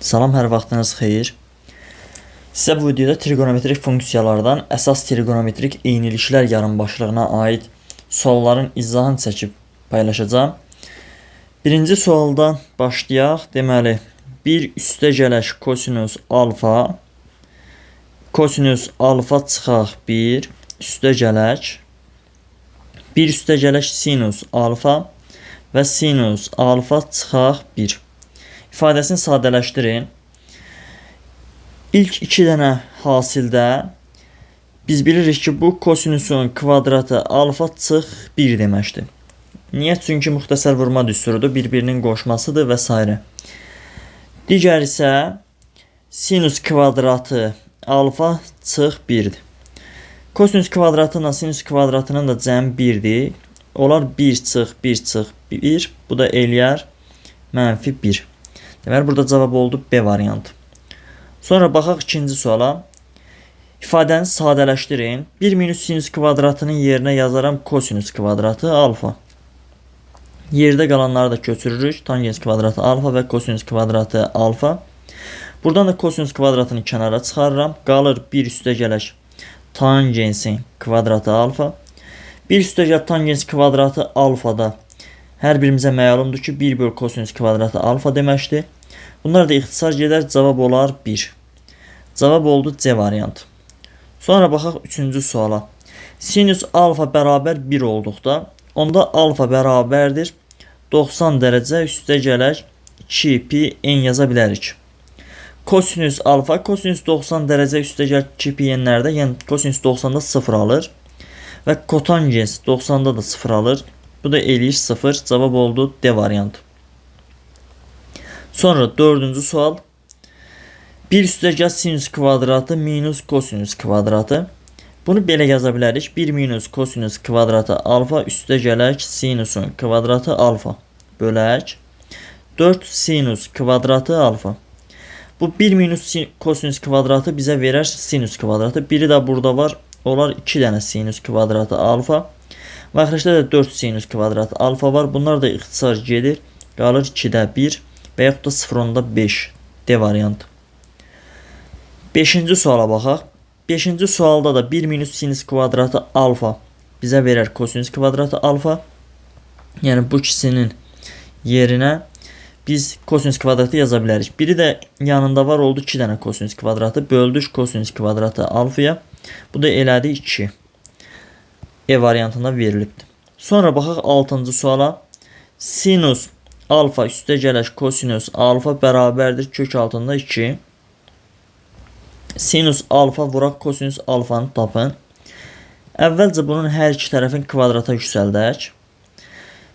Salam, hər vaxtınız xeyir. Sizə bu videoda trigonometrik funksiyalardan əsas trigonometrik eyniliklər yarımbaşlığına aid sualların izahını çəkib paylaşacağım. Birinci sualdan başlayaq. Deməli, 1 üstəgələş kosinus alfa çıxaq 1 üstəgələş 1 üstəgələş sinus alfa və sinus alfa çıxaq 1 ifadəsini sadələşdirin. İlk iki dənə hasildə biz bilirik ki, bu kosinusun kvadratı alfa çıx 1 deməkdir. Niyə? Çünki müxtəsər vurma düsturudur, bir-birinin qoşmasıdır və s. Digər isə sinus kvadratı alfa çıx 1'dir. Kosinus kvadratıyla sinus kvadratının da cəmi 1'dir. Onlar 1 çıx 1. Bu da eləyər -1. Deməli, burada cavab oldu B variantı. Sonra baxaq ikinci suala. İfadəni sadələşdirin. 1 minus sinus kvadratının yerinə yazaram kosinus kvadratı alfa. Yerdə qalanları da köçürürük. Tangens kvadratı alfa və kosinus kvadratı alfa. Buradan da kosinus kvadratını kənara çıxarıram. Qalır 1 üstəgələş tangensin kvadratı alfa. 1 üstəgəl tangens kvadratı alfa da hər birimizə məlumdur ki, 1 böl kosinus kvadratı alfa deməkdir. Bunlar da ixtisar gedər, cavab olar 1. Cavab oldu C variantı. Sonra baxaq üçüncü suala. Sinus alfa bərabər 1 olduqda, onda alfa bərabərdir 90 dərəcə üstəgələş 2 pi n yaza bilərik. Kosinus alfa, kosinus 90 dərəcə üstəgəl 2 pi n'lərdə, yəni kosinus 90'da 0 alır və kotangens 90'da da 0 alır. Bu da eləyir 0. Cavab oldu D variantı. Sonra dördüncü sual. 1 üstəgəl sinus kvadratı minus kosinus kvadratı. Bunu belə yaza bilərik. 1 minus kosinus kvadratı alfa üstəgələk sinusun kvadratı alfa bölək 4 sinus kvadratı alfa. Bu 1 minus kosinus kvadratı bizə verər sinus kvadratı. Biri də burada var. Olar 2 dənə sinus kvadratı alfa. Və axırıncda da 4 sinus kvadratı alfa var. Bunlar da ixtisar gedir. Qalır 2'də 1 və yaxud da 0.5 D variantı. 5-ci suala baxaq. 5-ci sualda da 1 minus sinus kvadratı alfa bizə verər kosinus kvadratı alfa. Yəni bu ikisinin yerinə biz kosinus kvadratı yaza bilərik. Biri də yanında var, oldu 2 dənə kosinus kvadratı. Böldük kosinus kvadratı alfaya. Bu da elədi 2. E variantında verilibdir. Sonra baxaq 6-cı suala. Sinus alfa üstəgələş kosinus alfa bərabərdir kök altında 2. Sinus alfa vuraq kosinus alfanı tapın. Əvvəlcə bunun hər iki tərəfin kvadrata yüksəldək.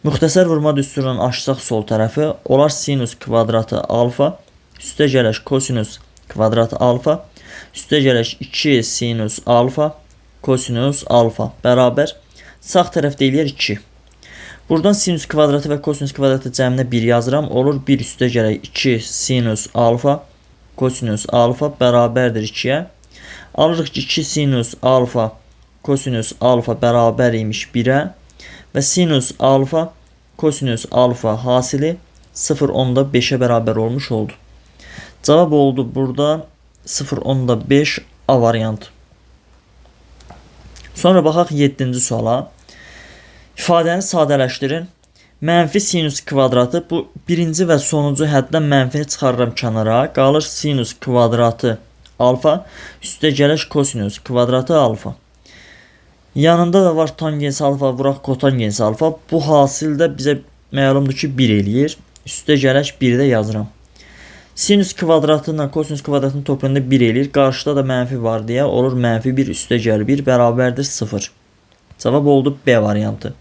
Müxtəsər vurma düsturundan açsaq sol tərəfi, olar sinus kvadratı alfa üstəgələş kosinus kvadratı alfa üstəgələş 2 sinus alfa kosinus alfa bərabər sağ tərəfdə eləyər 2. Buradan sinus kvadratı və kosinus kvadratı cəminə 1 yazıram. Olur 1 üstəgələk 2 sinus alfa kosinus alfa bərabərdir 2'yə. Alırıq ki 2 sinus alfa kosinus alfa bərabər imiş 1'ə və sinus alfa kosinus alfa hasili 0.5'ə bərabər olmuş oldu. Cavab oldu burada 0.5 A variantı. Sonra baxaq 7-ci suala. İfadəni sadələşdirin. Mənfi sinus kvadratı, bu birinci və sonuncu həddən mənfini çıxarıram kənara. Qalır sinus kvadratı alfa üstəgələş kosinus kvadratı alfa. Yanında da var tangens alfa vuraq kotangens alfa. Bu hasildə bizə məlumdur ki 1 eləyir. Üstəgələş 1'də yazıram. Sinus kvadratı ilə kosinus kvadratının toplamında 1 eləyir. Qarşıda da mənfi var deyə olur -1 üstəgəl 1 bərabərdir 0. Cavab oldu B variantı.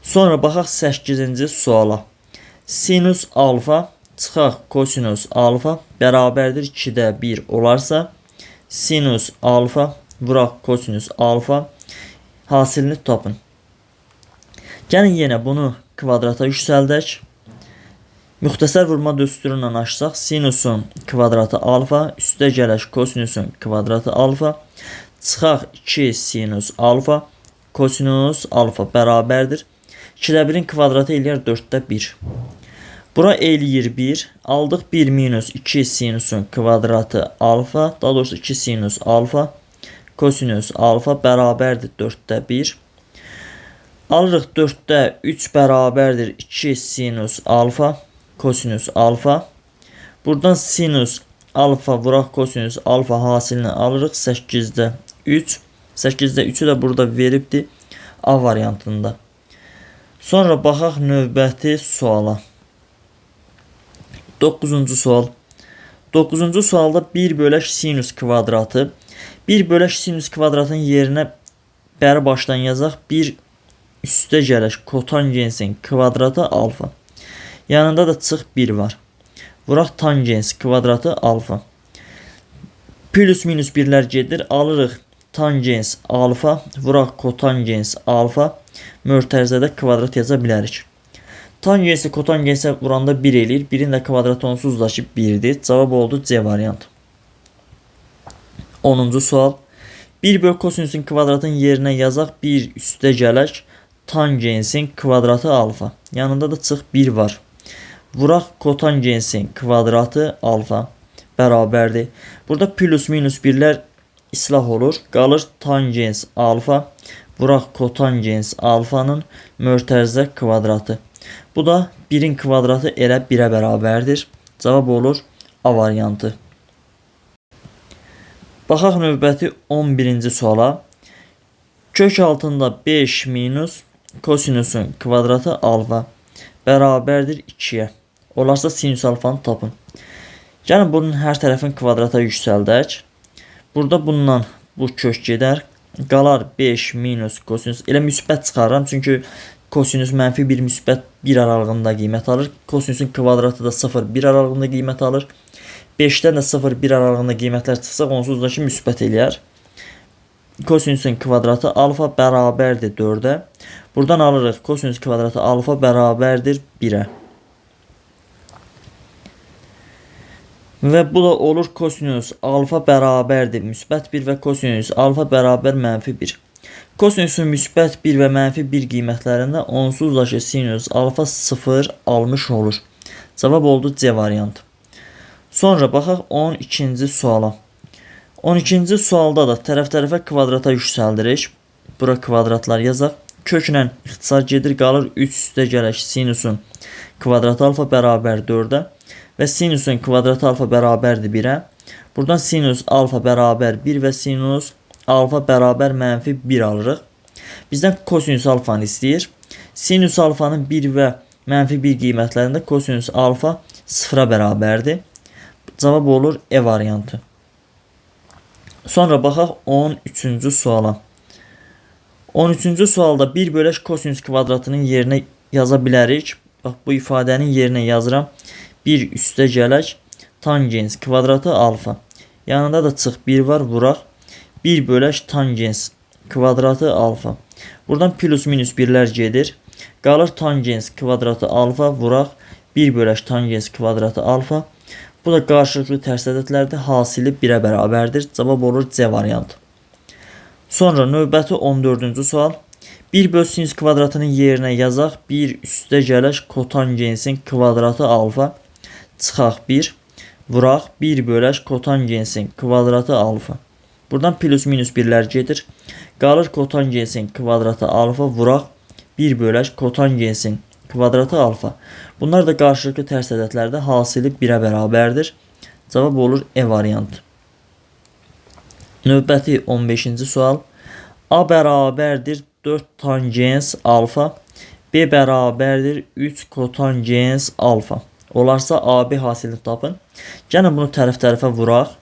Sonra baxaq 8-ci suala. Sinus alfa çıxaq kosinus alfa bərabərdir 2'də 1 olarsa sinus alfa vuraq kosinus alfa hasilini tapın. Gəlin yenə bunu kvadrata yüksəldək. Müxtəsər vurma düsturundan açsaq sinusun kvadratı alfa üstəgələş kosinusun kvadratı alfa çıxaq 2 sinus alfa kosinus alfa bərabərdir 2'də 1'in kvadratı eləyər 4'də 1. Bura eləyir 1. Aldıq 1 minus 2 sinusun kvadratı alfa. Daha doğrusu 2 sinus alfa. Kosinus alfa bərabərdir 4-də 1. Alırıq 4-də 3 bərabərdir 2 sinus alfa. Kosinus alfa. Buradan sinus alfa vuraq kosinus alfa hasilini alırıq 8-də 3. 8-də 3'ü də burada veribdir A variantında. Sonra baxaq növbəti suala. 9-cu sual. 9-cu sualda 1 bölək sinus kvadratı. 1 bölək sinus kvadratın yerinə bəri başdan yazaq. 1 üstə gələk kotangensin kvadratı alfa. Yanında da çıx 1 var. Vuraq tangens kvadratı alfa. Plus minus 1'lər gedir. Alırıq tangens alfa. Vuraq kotangens alfa. Mötərizədə kvadrat yaza bilərik. Tangensi kotangensə vuranda 1 eləyir. 1'in də kvadratı onsuzlaşıb 1'dir. Cavab oldu C variantı. 10-cu sual. 1 bölü kosinusun kvadratın yerinə yazaq. 1 üstə gələk tangensin kvadratı alfa. Yanında da çıx 1 var. Vuraq kotangensin kvadratı alfa bərabərdir. Burada plus minus 1'lər islah olur. Qalır tangens alfa. Vuraq kotangens alfanın mötərizə kvadratı. Bu da 1'in kvadratı elə 1'ə bərabərdir. Cavab olur A variantı. Baxaq növbəti 11-ci suala. Kök altında 5 minus kosinusun kvadratı alfa bərabərdir 2'yə. Olarsa sinus alfanı tapın. Gəlin bunun hər tərəfin kvadrata yüksəldək. Burada bundan bu kök gedər. Qalar 5 minus kosinus. Elə müsbət çıxarıram. Çünki kosinus mənfi 1 müsbət 1 aralığında qiymət alır. Kosinusun kvadratı da 0-1 aralığında qiymət alır. 5'dən də 0-1 aralığında qiymətlər çıxsaq onsuz da ki müsbət eləyər. Kosinusun kvadratı alfa bərabərdir 4'ə. Buradan alırıq kosinus kvadratı alfa bərabərdir 1'ə. Və bu da olur kosinus alfa bərabərdir müsbət 1 və kosinus alfa bərabər mənfi 1. Kosinusun müsbət 1 və mənfi 1 qiymətlərində onsuzlaşı sinus alfa 0 almış olur. Cavab oldu C variantı. Sonra baxaq 12-ci suala. 12-ci sualda da tərəf-tərəfə kvadrata yüksəldirik. Bura kvadratlar yazaq. Köklə ixtisar gedir, qalır 3 üstə gələk sinusun kvadratı alfa bərabər 4'ə. Və sinusun kvadratı alfa bərabərdir 1'ə. Buradan sinus alfa bərabər 1 və sinus alfa bərabər mənfi 1 alırıq. Bizdən kosinus alfanı istəyir. Sinus alfanın 1 və mənfi 1 qiymətlərində kosinus alfa 0'a bərabərdir. Cavab olur E variantı. Sonra baxaq 13-cü suala. 13-cü sualda 1 bölək kosinus kvadratının yerinə yaza bilərik. Bax bu ifadənin yerinə yazıram. 1 üstə gələk tangens kvadratı alfa. Yanında da çıx 1 var, vuraq. 1 bölək tangens kvadratı alfa. Buradan plus minus 1'lər gedir. Qalır tangens kvadratı alfa, vuraq. 1 bölək tangens kvadratı alfa. Bu da qarşılıqlı tərs ədədlərdir. Hasili 1'ə bərabərdir. Cavab olur C variantı. Sonra növbəti 14-cü sual. 1 bölü sinus kvadratının yerinə yazaq. 1 üstə gələk kotangensin kvadratı alfa. Çıxaq 1. Vuraq 1 bölək kotangensin kvadratı alfa. Buradan plus minus 1'lər gedir. Qalır kotangensin kvadratı alfa. Vuraq 1 bölək kotangensin kvadratı alfa. Bunlar da qarşılıqlı tərs ədədlərdə hasili 1'ə bərabərdir. Cavab olur E variantı. Növbəti 15-ci sual. A bərabərdir 4 tangens alfa. B bərabərdir 3 kotangens alfa. Olarsa AB hasilini tapın. Gəlin bunu tərəf-tərəfə vuraq.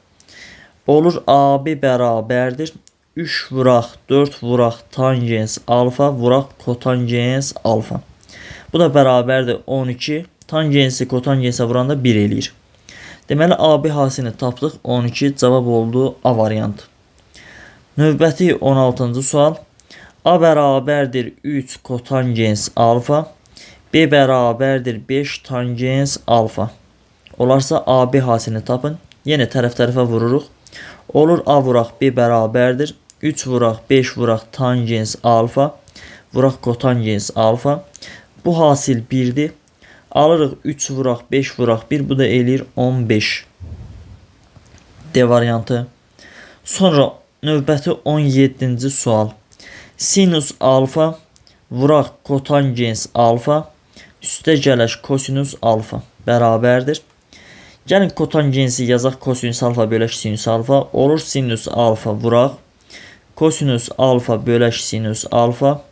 Olur AB bərabərdir 3 vuraq 4 vuraq tangens alfa vuraq kotangens alfa. Bu da bərabərdir 12. Tangensi kotangensə vuranda 1 eləyir. Deməli AB hasilini tapdıq. 12 cavab oldu A variantı. Növbəti 16-cı sual. A bərabərdir 3 kotangens alfa. B bərabərdir 5 tangens alfa. Olarsa AB hasilini tapın. Yenə tərəf-tərəfə vururuq. Olur A vuraq B bərabərdir 3 vuraq 5 vuraq tangens alfa. Vuraq kotangens alfa. Bu hasil 1'dir. Alırıq 3 vuraq 5 vuraq 1, bu da eləyir 15. D variantı. Sonra növbəti 17-ci sual. Sinus alfa vuraq kotangens alfa üstə gələş kosinus alfa bərabərdir. Gəlin kotangensi yazaq, kosinus alfa böləş sinus alfa olur. Sinus alfa vuraq kosinus alfa böləş sinus alfa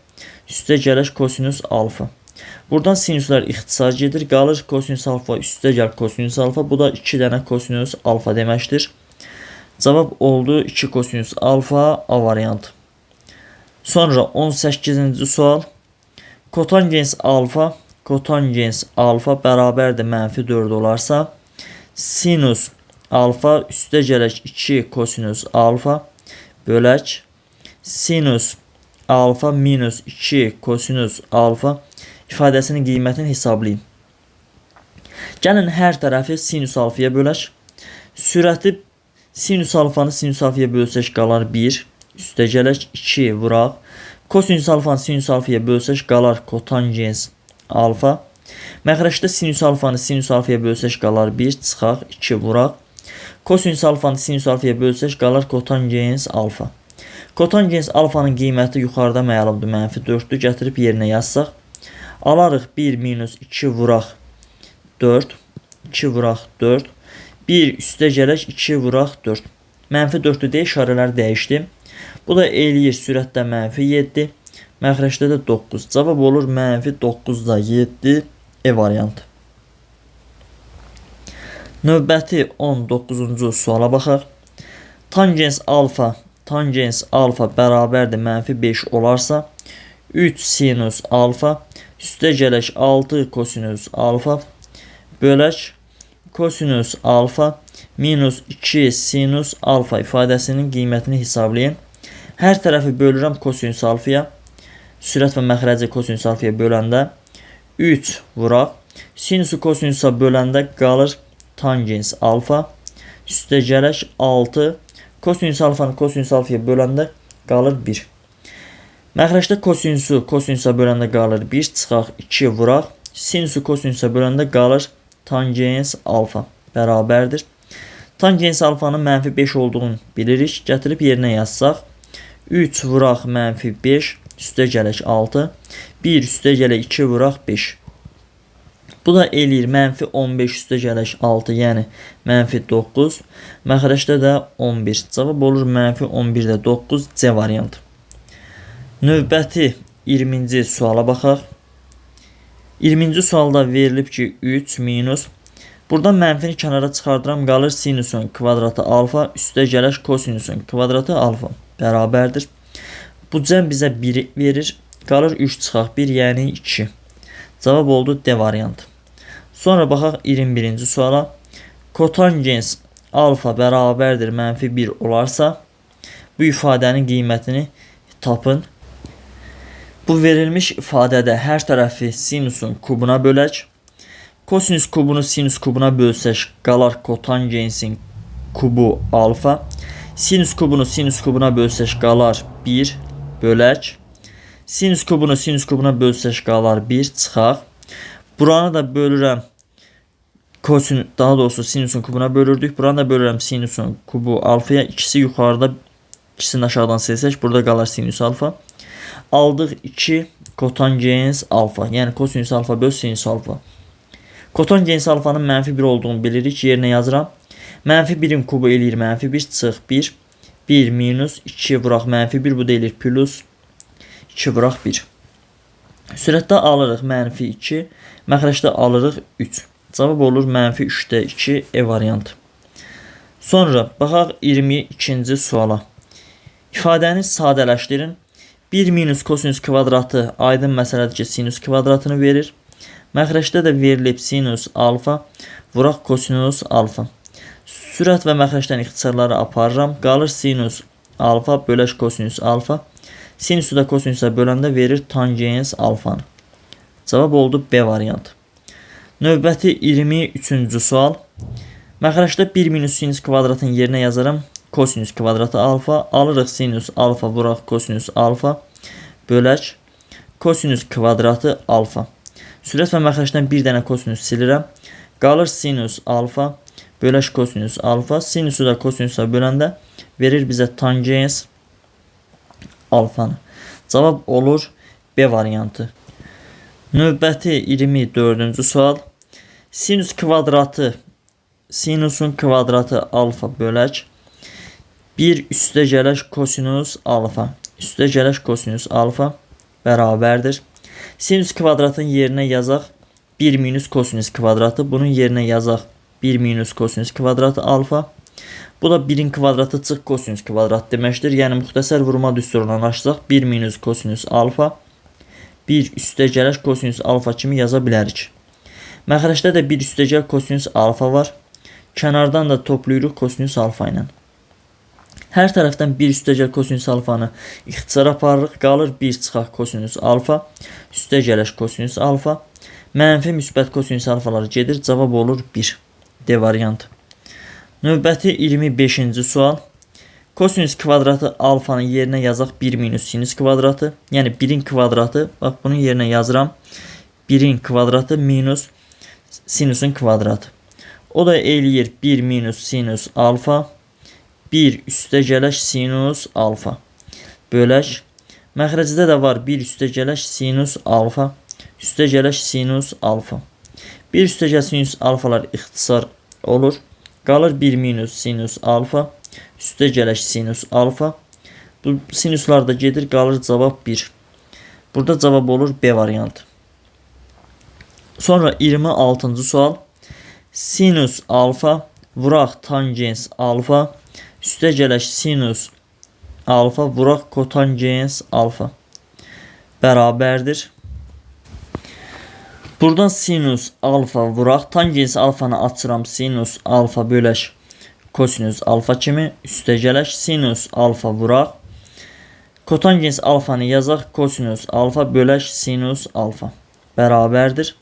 üstə gələş kosinus alfa. Buradan sinuslar ixtisar gedir. Qalır kosinus alfa üstə gəl kosinus alfa. Bu da 2 dənə kosinus alfa deməkdir. Cavab oldu 2 kosinus alfa, A variantı. Sonra 18-ci sual. Kotangens alfa bərabərdir -4 olarsa, sinus alfa üstə gələk 2 kosinus alfa bölək sinus alfa minus 2 kosinus alfa ifadəsinin qiymətini hesablayın. Gəlin hər tərəfi sinus alfaya bölək. Sürəti sinus alfanı sinus alfaya bölsək qalar 1. Üstə gələk 2 vuraq. Kosinus alfanı sinus alfaya bölsək qalar kotangens alfa. Məxrəcdə sinus alfanı sinus alfaya bölsək qalar 1. Çıxaq 2 vuraq. Kosinus alfanı sinus alfaya bölsək qalar kotangens alfa. Kotangens alfanın qiyməti yuxarıda məlumdur, -4-dür. Gətirib yerinə yazsaq. Alarıq 1 minus 2 vuraq 4. 2 vuraq 4. 1 üstə gələk 2 vuraq 4. -4-dür deyə işarələr dəyişdim. Bu da eləyir sürətdə -7. Məxrəcdə də 9. Cavab olur -9 da 7, E variantı. Növbəti 19-cu suala baxaq. Tangens alfa bərabərdir -5 olarsa, 3 sinus alfa üstə gələk 6 kosinus alfa bölək kosinus alfa minus 2 sinus alfa ifadəsinin qiymətini hesablayın. Hər tərəfi bölürəm kosinus alfaya. Sürət və məxrəci kosinus alfaya böləndə 3 vuraq. Sinusu kosinusa böləndə qalır tangens alfa. Üstə gələk 6. Kosinus alfanı kosinus alfaya böləndə qalır 1. Məxrəcdə kosinusu kosinusa böləndə qalır 1. Çıxaq 2 vuraq. Sinusu kosinusa böləndə qalır tangens alfa bərabərdir. Tangens alfanın -5 olduğunu bilirik. Gətirib yerinə yazsaq. 3 vuraq -5 üstə gələk 6. 1 üstə gələk 2 vuraq 5. Bu da eləyir -15 üstə gələk 6, yəni -9. Məxrəcdə də 11. Cavab olur -11 də 9, C variantı. Növbəti 20-ci suala baxaq. 20-ci sualda verilib ki 3 minus. Buradan mənfini kənara çıxardıram, qalır sinusun kvadratı alfa üstə gələk kosinusun kvadratı alfa bərabərdir. Bu cəm bizə 1 verir. Qalır 3 çıxaq 1, yəni 2. Cavab oldu D variantı. Sonra baxaq 21-ci suala. Kotangens alfa bərabərdir -1 olarsa, bu ifadənin qiymətini tapın. Bu verilmiş ifadədə hər tərəfi sinusun kubuna bölək. Kosinus kubunu sinus kubuna bölsək qalar kotangensin kubu alfa. Sinus kubunu sinus kubuna bölsək qalar 1 bölək. Sinus kubunu sinus kubuna bölsək qalar 1 çıxaq. Buranı da bölürəm daha doğrusu sinusun kubuna bölürdük. Buranı da bölürəm sinusun kubu alfaya. İkisi yuxarıda, ikisini aşağıdan silsək burada qalar sinus alfa. Aldıq 2 kotangens alfa. Yəni kosinus alfa böl sinus alfa. Kotangens alfanın -1 olduğunu bilirik. Yerinə yazıram. -1'in kubu eləyir -1 çıx 1. 1 minus 2 vuraq -1, bu da eləyir plus 2 vuraq 1. Sürətdə alırıq -2. Məxrəcdə alırıq 3. Cavab olur -3'də 2, E variantı. Sonra baxaq 22-ci suala. İfadəni sadələşdirin. 1 minus kosinus kvadratı aydın məsələdir ki sinus kvadratını verir. Məxrəcdə də verilib sinus alfa vuraq kosinus alfa. Sürət və məxrəcdən ixtisarları aparıram. Qalır sinus alfa bölək kosinus alfa. Sinusu da kosinusa böləndə verir tangens alfanı. Cavab oldu B variantı. Növbəti 23-cü sual. Məxrəcdə 1 minus sinus kvadratın yerinə yazaram. Kosinus kvadratı alfa. Alırıq sinus alfa vuraq kosinus alfa bölək kosinus kvadratı alfa. Sürət və məxrəcdən bir dənə kosinus silirəm. Qalır sinus alfa böləş kosinus alfa. Sinusu da kosinusa böləndə verir bizə tangens alfanı. Cavab olur B variantı. Növbəti 24-cü sual. Sinus kvadratı, sinusun kvadratı alfa bölək 1 üstə gələk kosinus alfa. Üstə gələk kosinus alfa bərabərdir. Sinus kvadratın yerinə yazaq 1 minus kosinus kvadratı. Bunun yerinə yazaq 1 minus kosinus kvadratı alfa. Bu da 1'in kvadratı çıx kosinus kvadrat deməkdir. Yəni müxtəsər vurma düsturundan açsaq 1 minus kosinus alfa 1 üstə gələk kosinus alfa kimi yaza bilərik. Məxrəcdə də 1 üstə gəl kosinus alfa var. Kənardan da toplayırıq kosinus alfa ilə. Hər tərəfdən 1 üstə gəl kosinus alfanı ixtisara aparırıq. Qalır 1 çıxaq kosinus alfa üstə gələk kosinus alfa. Mənfi müsbət kosinus alfalar gedir. Cavab olur 1. D variantı. Növbəti 25-ci sual. Kosinus kvadratı alfanın yerinə yazaq 1 minus sinus kvadratı. Yəni 1'in kvadratı. Bax bunun yerinə yazıram. 1'in kvadratı minus sinusun kvadratı. O da eləyir 1 minus sinus alfa 1 üstə gələk sinus alfa bölək. Məxrəcdə də var 1 üstə gələk sinus alfa üstə gələk sinus alfa. 1 üstə gəl sinus alfalar ixtisar olur. Qalır 1 minus sinus alfa üstə gələk sinus alfa. Bu sinuslar da gedir. Qalır cavab 1. Burada cavab olur B variantı. Sonra 26-cı sual. Sinus alfa vuraq tangens alfa üstə gələk sinus alfa vuraq kotangens alfa bərabərdir. Buradan sinus alfa vuraq. Tangens alfanı açıram. Sinus alfa bölək kosinus alfa kimi üstə gələk sinus alfa vuraq. Kotangens alfanı yazaq. Kosinus alfa bölək sinus alfa bərabərdir.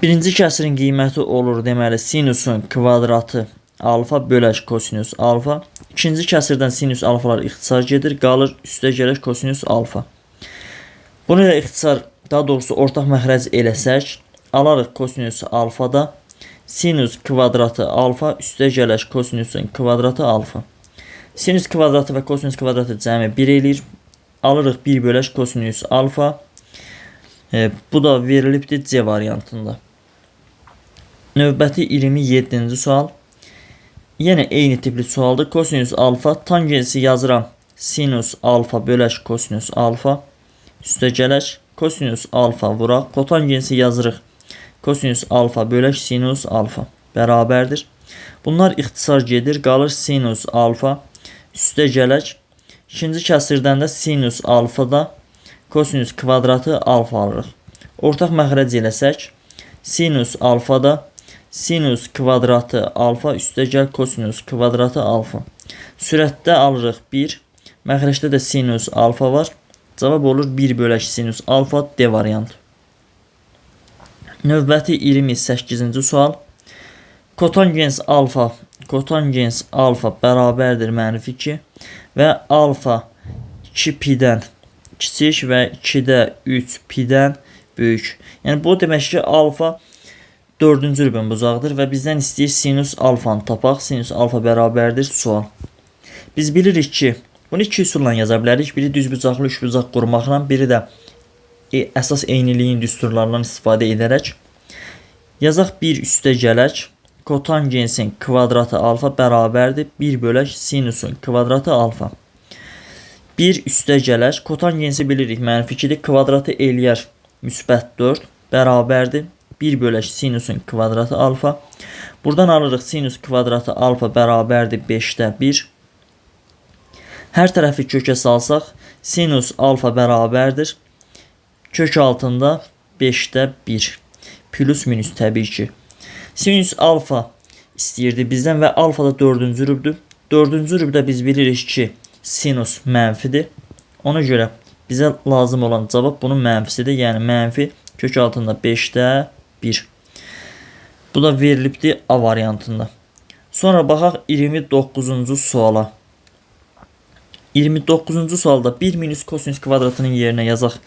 Birinci kəsirin qiyməti olur deməli sinusun kvadratı alfa bölək kosinus alfa. İkinci kəsirdən sinus alfalar ixtisar gedir. Qalır üstə gələk kosinus alfa. Bunu da ixtisar, daha doğrusu ortaq məxrəc eləsək, alarıq kosinus alfada sinus kvadratı alfa üstə gələk kosinusun kvadratı alfa. Sinus kvadratı və kosinus kvadratı cəmi 1 eləyir. Alırıq 1 bölək kosinus alfa. Bu da verilibdir C variantında. Növbəti 27-ci sual. Yenə eyni tipli sualdır. Kosinus alfa tangensi yazıram. Sinus alfa bölək kosinus alfa üstə gələk kosinus alfa vuraq. Kotangensi yazırıq. Kosinus alfa bölək sinus alfa bərabərdir. Bunlar ixtisar gedir. Qalır sinus alfa üstə gələk. İkinci kəsirdən də sinus alfada kosinus kvadratı alfa alırıq. Ortaq məxrəc eləsək sinus alfada sinus kvadratı alfa üstə gəl kosinus kvadratı alfa. Sürətdə alırıq 1. Məxrəcdə də sinus alfa var. Cavab olur 1 bölək sinus alfa D variantı. Növbəti 28-ci sual. Kotangens alfa bərabərdir mənfi 2 və alfa 2 pidən kiçik və 2-də 3 pidən böyük. Yəni bu demək ki alfa 4-cü rübən bucaqdır və bizdən istəyir sinus alfanı tapaq. Sinus alfa bərabərdir sual. Biz bilirik ki bunu iki üsulla yaza bilərik. Biri düz bucaqlı üç bucaq qurmaqla, biri də əsas eyniliyin düsturlarından istifadə edərək. Yazaq 1 üstə gələk kotangensin kvadratı alfa bərabərdir 1 bölək sinusun kvadratı alfa. 1 üstə gələk kotangensi bilirik mənfi 2-dir. Kvadratı eləyər müsbət 4 bərabərdir 1 bölək sinusun kvadratı alfa. Buradan alırıq sinus kvadratı alfa bərabərdir 5-də 1. Hər tərəfi kökə salsaq sinus alfa bərabərdir kök altında 5-də 1. Plus minus təbii ki. Sinus alfa istəyirdi bizdən və alfa da 4-cü rübdür. 4-cü rübdə biz bilirik ki sinus mənfidir. Ona görə bizə lazım olan cavab bunun mənfisidir. Yəni mənfi kök altında 5-də 1. Bu da verilibdir A variantında. Sonra baxaq 29-cu suala. 29-cu sualda 1 minus kosinus kvadratının yerinə yazaq.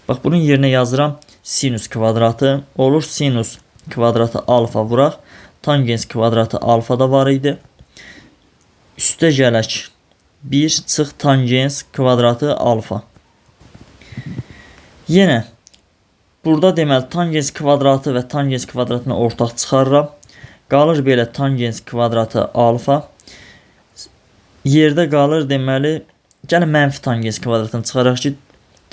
Bax, bunun yerinə yazıram sinus kvadratı. Olur sinus kvadratı alfa vuraq. Tangens kvadratı alfa da var idi. Üstə gələk 1 çıx tangens kvadratı alfa. Yenə burada deməli tangens kvadratı və tangens kvadratını ortaq çıxarıram. Qalır belə tangens kvadratı alfa. Yerdə qalır deməli, gəlin mənfi tangens kvadratını çıxaraq ki,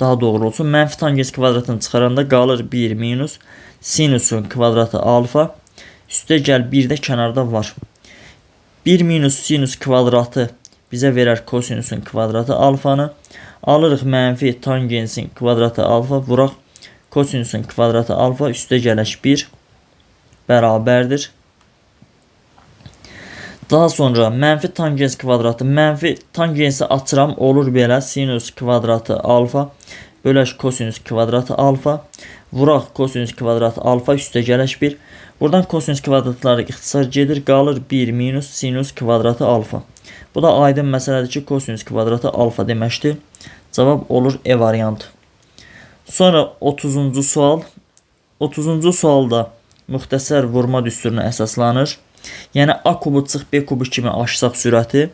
daha doğru olsun. Mənfi tangens kvadratını çıxaranda qalır 1 minus sinusun kvadratı alfa. Üstə gəl 1 də kənarda var. 1 minus sinus kvadratı bizə verər kosinusun kvadratı alfanı. Alırıq mənfi tangensin kvadratı alfa. Vuraq kosinusun kvadratı alfa. Üstə gələk 1 bərabərdir. Daha sonra mənfi tangens kvadratı. Mənfi tangensi açıram. Olur belə sinus kvadratı alfa. Bölək kosinus kvadratı alfa. Vuraq kosinus kvadratı alfa. Üstə gələk 1. Buradan kosinus kvadratları ixtisar gedir. Qalır 1 minus sinus kvadratı alfa. Bu da aydın məsələdir ki, kosinus kvadratı alfa deməkdir. Cavab olur E variantı. Sonra 30-cu sual. 30-cu sualda müxtəsər vurma düsturuna əsaslanır. Yəni A kubu çıx B kubu kimi açsaq sürəti.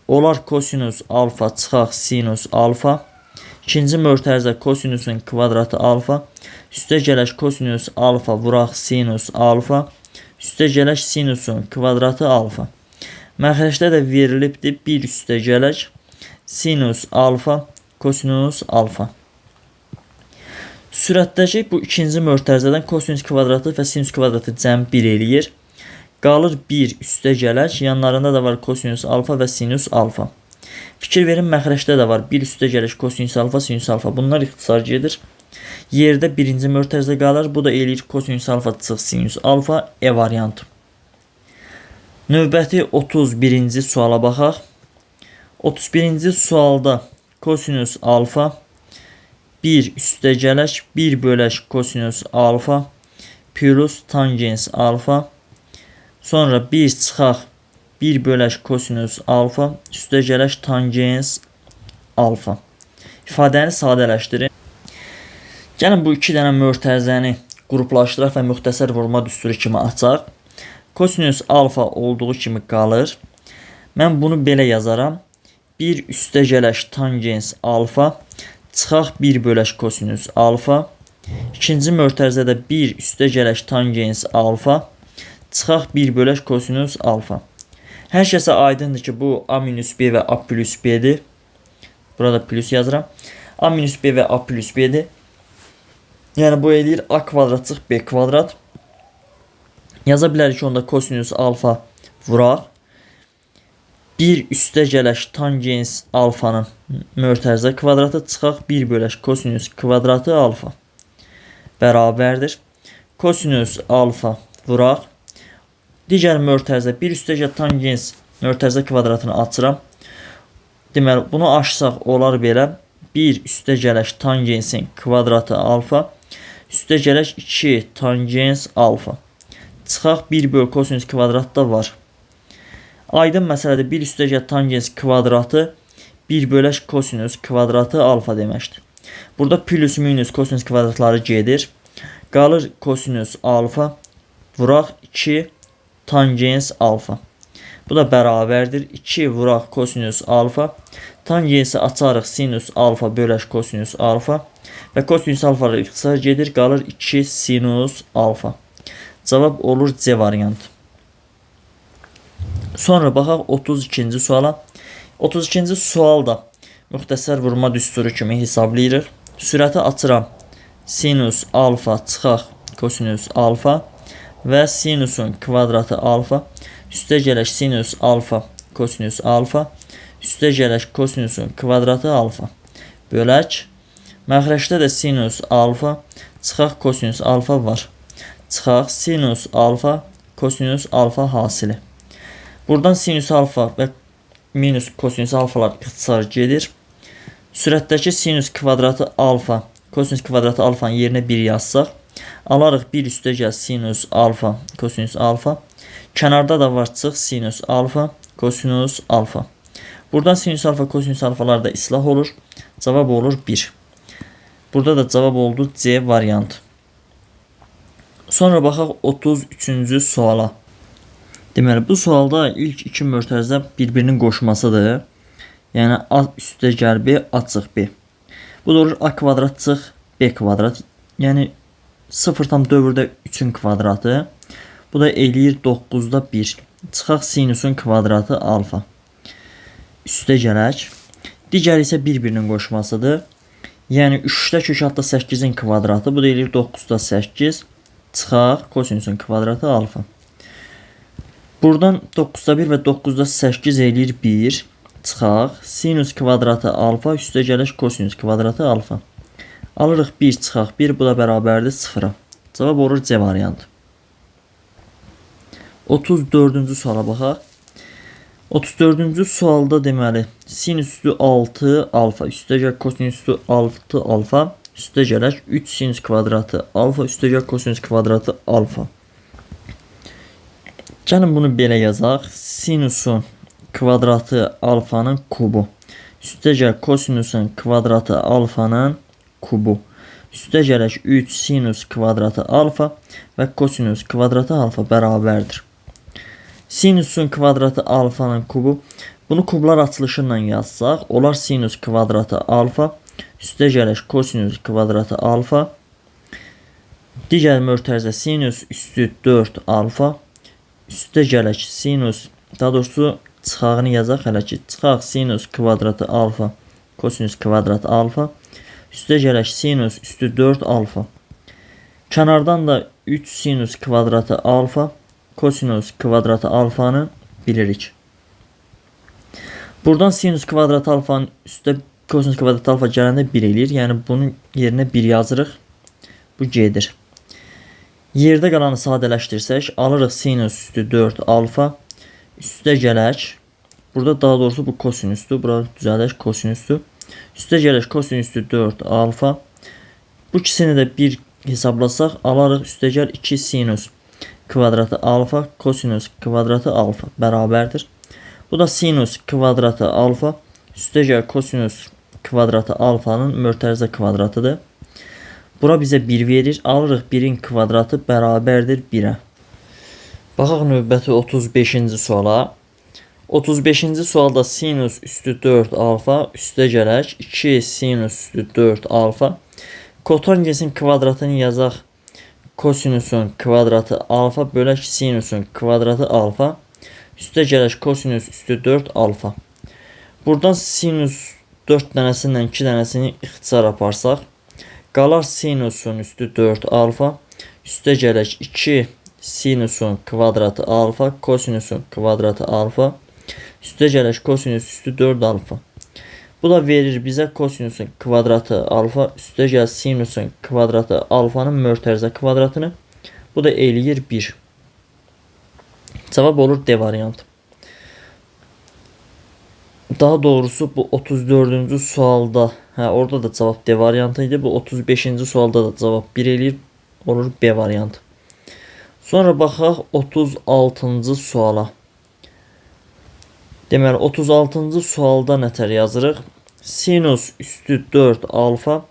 Olar kosinus alfa çıxaq sinus alfa. İkinci mötərizə kosinusun kvadratı alfa. Üstə gələk kosinus alfa vuraq sinus alfa. Üstə gələk sinusun kvadratı alfa. Məxrəcdə də verilibdir 1 üstə gələk sinus alfa kosinus alfa. Sürətdəki bu ikinci mötərizədən kosinus kvadratı və sinus kvadratı cəm 1 eləyir. Qalır 1 üstə gələk. Yanlarında da var kosinus alfa və sinus alfa. Fikir verin, məxrəcdə də var 1 üstə gələk kosinus alfa, sinus alfa. Bunlar ixtisar gedir. Yerdə birinci mötərizə qalır. Bu da eləyir kosinus alfa çıx sinus alfa. E variantı. Növbəti 31-ci suala baxaq. 31-ci sualda kosinus alfa 1 üstə gələk 1 bölək kosinus alfa plus tangens alfa. Sonra 1 çıxaq 1 bölək kosinus alfa üstə gələk tangens alfa. İfadəni sadələşdirin. Gəlin bu iki dənə mötərizəni qruplaşdıraq və müxtəsər vurma düsturu kimi açaq. Kosinus alfa olduğu kimi qalır. Mən bunu belə yazaram. 1 üstə gələk tangens alfa çıxaq 1 bölək kosinus alfa. İkinci mötərizədə 1 üstə gələk tangens alfa çıxaq 1 bölək kosinus alfa. Hər kəsə aydındır ki, bu A minus B və A plus B'dir. Burada plus yazıram. A minus B və A plus B'dir. Yəni bu eləyir A kvadrat çıx B kvadrat. Yaza bilərik ki, onda kosinus alfa vuraq. 1 üstə gələk tangens alfanın mötərizə kvadratı çıxaq 1 bölək kosinus kvadratı alfa. Bərabərdir. Kosinus alfa vuraq. Digər mötərizə 1 üstə gələk tangens mötərizə kvadratını açıram. Deməli, bunu açsaq olar belə. 1 üstə gələk tangensin kvadratı alfa. Üstə gələk 2 tangens alfa. Çıxaq 1 böl kosinus kvadratı da var. Aydın məsələdə 1 üstə gələk tangens kvadratı 1 bölək kosinus kvadratı alfa deməkdir. Burada plus minus kosinus kvadratları gedir. Qalır kosinus alfa vuraq 2 tangens alfa. Bu da bərabərdir. 2 vuraq kosinus alfa. Tangensi açarıq sinus alfa bölək kosinus alfa. Və kosinus alfa ixtisar gedir. Qalır 2 sinus alfa. Cavab olur C variantı. Sonra baxaq 32-ci suala. 32-ci sualda müxtəsər vurma düsturu kimi hesablayırıq. Sürəti açıram. Sinus alfa çıxaq kosinus alfa və sinusun kvadratı alfa. Üstə gələk sinus alfa kosinus alfa. Üstə gələk kosinusun kvadratı alfa. Bölək. Məxrəcdə də sinus alfa çıxaq kosinus alfa var. Çıxaq sinus alfa kosinus alfa hasili. Buradan sinus alfa və minus kosinus alfalar ixtisar gedir. Sürətdəki sinus kvadratı alfa kosinus kvadratı alfanın yerinə 1 yazsaq. Alarıq 1 üstə gəl sinus alfa kosinus alfa. Kənarda da var çıx sinus alfa kosinus alfa. Buradan sinüs alfa, kosinüs alfalar da islah olur. Cavab olur 1. Burada da cavab oldu C variantı. Sonra baxaq 33-cü suala. Deməli, bu sualda ilk iki mötərizə bir-birinin qoşmasıdır. Yəni A üstə gəl B açıq B. Bu da olur A kvadrat çıx B kvadrat. Yəni 0,4-də 3-ün kvadratı. Bu da eləyir 9-da 1. Çıxaq sinusun kvadratı alfa. Üstə gələk. Digəri isə bir-birinin qoşmasıdır. Yəni 3-də kök altda 8-in kvadratı. Bu da eləyir 9-da 8. Çıxaq kosinusun kvadratı alfa. Buradan 9'da 1 ve 9'da 8 eləyir 1. Çıxaq. Sinus kvadratı alfa üstə gəlir kosinus kvadratı alfa. Alırıq 1 çıxaq 1. Bu da bərabərdir 0'a. Cavab olur C variantı. 34-cü suala baxaq. 34-cü sualda deməli sinus üstü 6 alfa üstə gəlir kosinus üstü 6 alfa üstə gəlir 3 sinus kvadratı alfa üstə gəlir kosinus kvadratı alfa. Gəlin bunu belə yazaq. Sinusun kvadratı alfanın kubu. Üstə gəl kosinusun kvadratı alfanın kubu. Üstə gələk 3 sinus kvadratı alfa və kosinus kvadratı alfa bərabərdir. Sinusun kvadratı alfanın kubu. Bunu kublar açılışı ilə yazsaq, olar sinus kvadratı alfa üstə gələk kosinus kvadratı alfa. Digər mötərizə sinus üstü 4 alfa. Üstə gələk sinus, daha doğrusu çıxağını yazaq hələ ki. Çıxaq sinus kvadratı alfa, kosinus kvadratı alfa. Üstə gələk sinus üstü 4 alfa. Kənardan da 3 sinus kvadratı alfa, kosinus kvadratı alfanı bilirik. Buradan sinus kvadratı alfanın üstə kosinus kvadratı alfa gələndə 1 eləyir. Yəni bunun yerinə 1 yazırıq. Bu gedir. Yerdə qalanı sadələşdirsək, alırıq sinus üstü 4 alfa. Üstə gələk. Burada daha doğrusu bu kosinüsdür. Burada düzəldək kosinüsdür. Üstə gələk kosinus üstü 4 alfa. Bu ikisini də 1 hesablasaq, alarıq üstə gəl 2 sinus kvadratı alfa, kosinus kvadratı alfa bərabərdir. Bu da sinus kvadratı alfa. Üstə gəl kosinus kvadratı alfanın mötərizə kvadratıdır. Bura bizə 1 verir. Alırıq 1'in kvadratı bərabərdir 1'ə. Baxaq növbəti 35-ci suala. 35-ci sualda sinus üstü 4 alfa üstə gələk 2 sinus üstü 4 alfa. Kotangensin kvadratını yazaq. Kosinusun kvadratı alfa bölək sinusun kvadratı alfa. Üstə gələk kosinus üstü 4 alfa. Buradan sinus 4 dənəsindən 2 dənəsini ixtisar aparsaq, qalar sinusun üstü 4 alfa. Üstə gələk 2 sinusun kvadratı alfa, kosinusun kvadratı alfa. Üstə gələk kosinus üstü 4 alfa. Bu da verir bizə kosinusun kvadratı alfa. Üstə gəl sinusun kvadratı alfanın mötərizə kvadratını. Bu da eləyir 1. Cavab olur D variantı. Daha doğrusu bu 34-cü sualda, orada da cavab D variantı idi. Bu 35-ci sualda da cavab 1 eləyir, olur B variantı. Sonra baxaq 36-cı suala. Deməli 36-cı sualda nətər yazırıq? Sinus üstü 4 alfa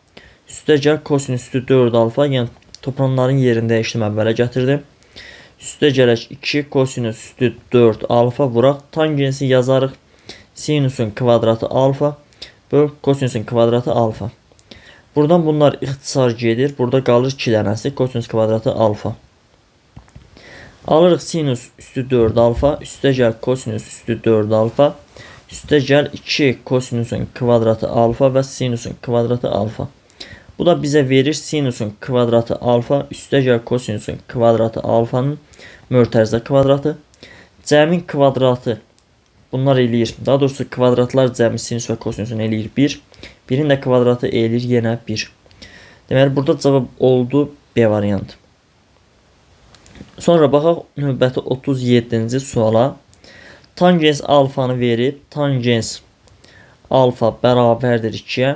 üstə gəl kosinus üstü 4 alfa, yəni toplamların yerində dəyişdim, əvvələ gətirdim. Üstə gələk 2 kosinus üstü 4 alfa vuraq. Tangensi yazarıq. Sinusun kvadratı alfa böl kosinusun kvadratı alfa. Buradan bunlar ixtisar gedir. Burada qalır 2 dənəsi kosinus kvadratı alfa. Alırıq sinus üstü 4 alfa. Üstə gəl kosinus üstü 4 alfa. Üstə gəl 2 kosinusun kvadratı alfa və sinusun kvadratı alfa. Bu da bizə verir sinusun kvadratı alfa. Üstə gəl kosinusun kvadratı alfanın mötərizə kvadratı. Cəmin kvadratı bunlar eləyir. Daha doğrusu kvadratlar cəmi sinus və kosinusun eləyir 1. 1'in də kvadratı eləyir yenə 1. Deməli burada cavab oldu B variantı. Sonra baxaq növbəti 37-ci suala. Tangens alfanı verib. Tangens alfa bərabərdir 2'yə.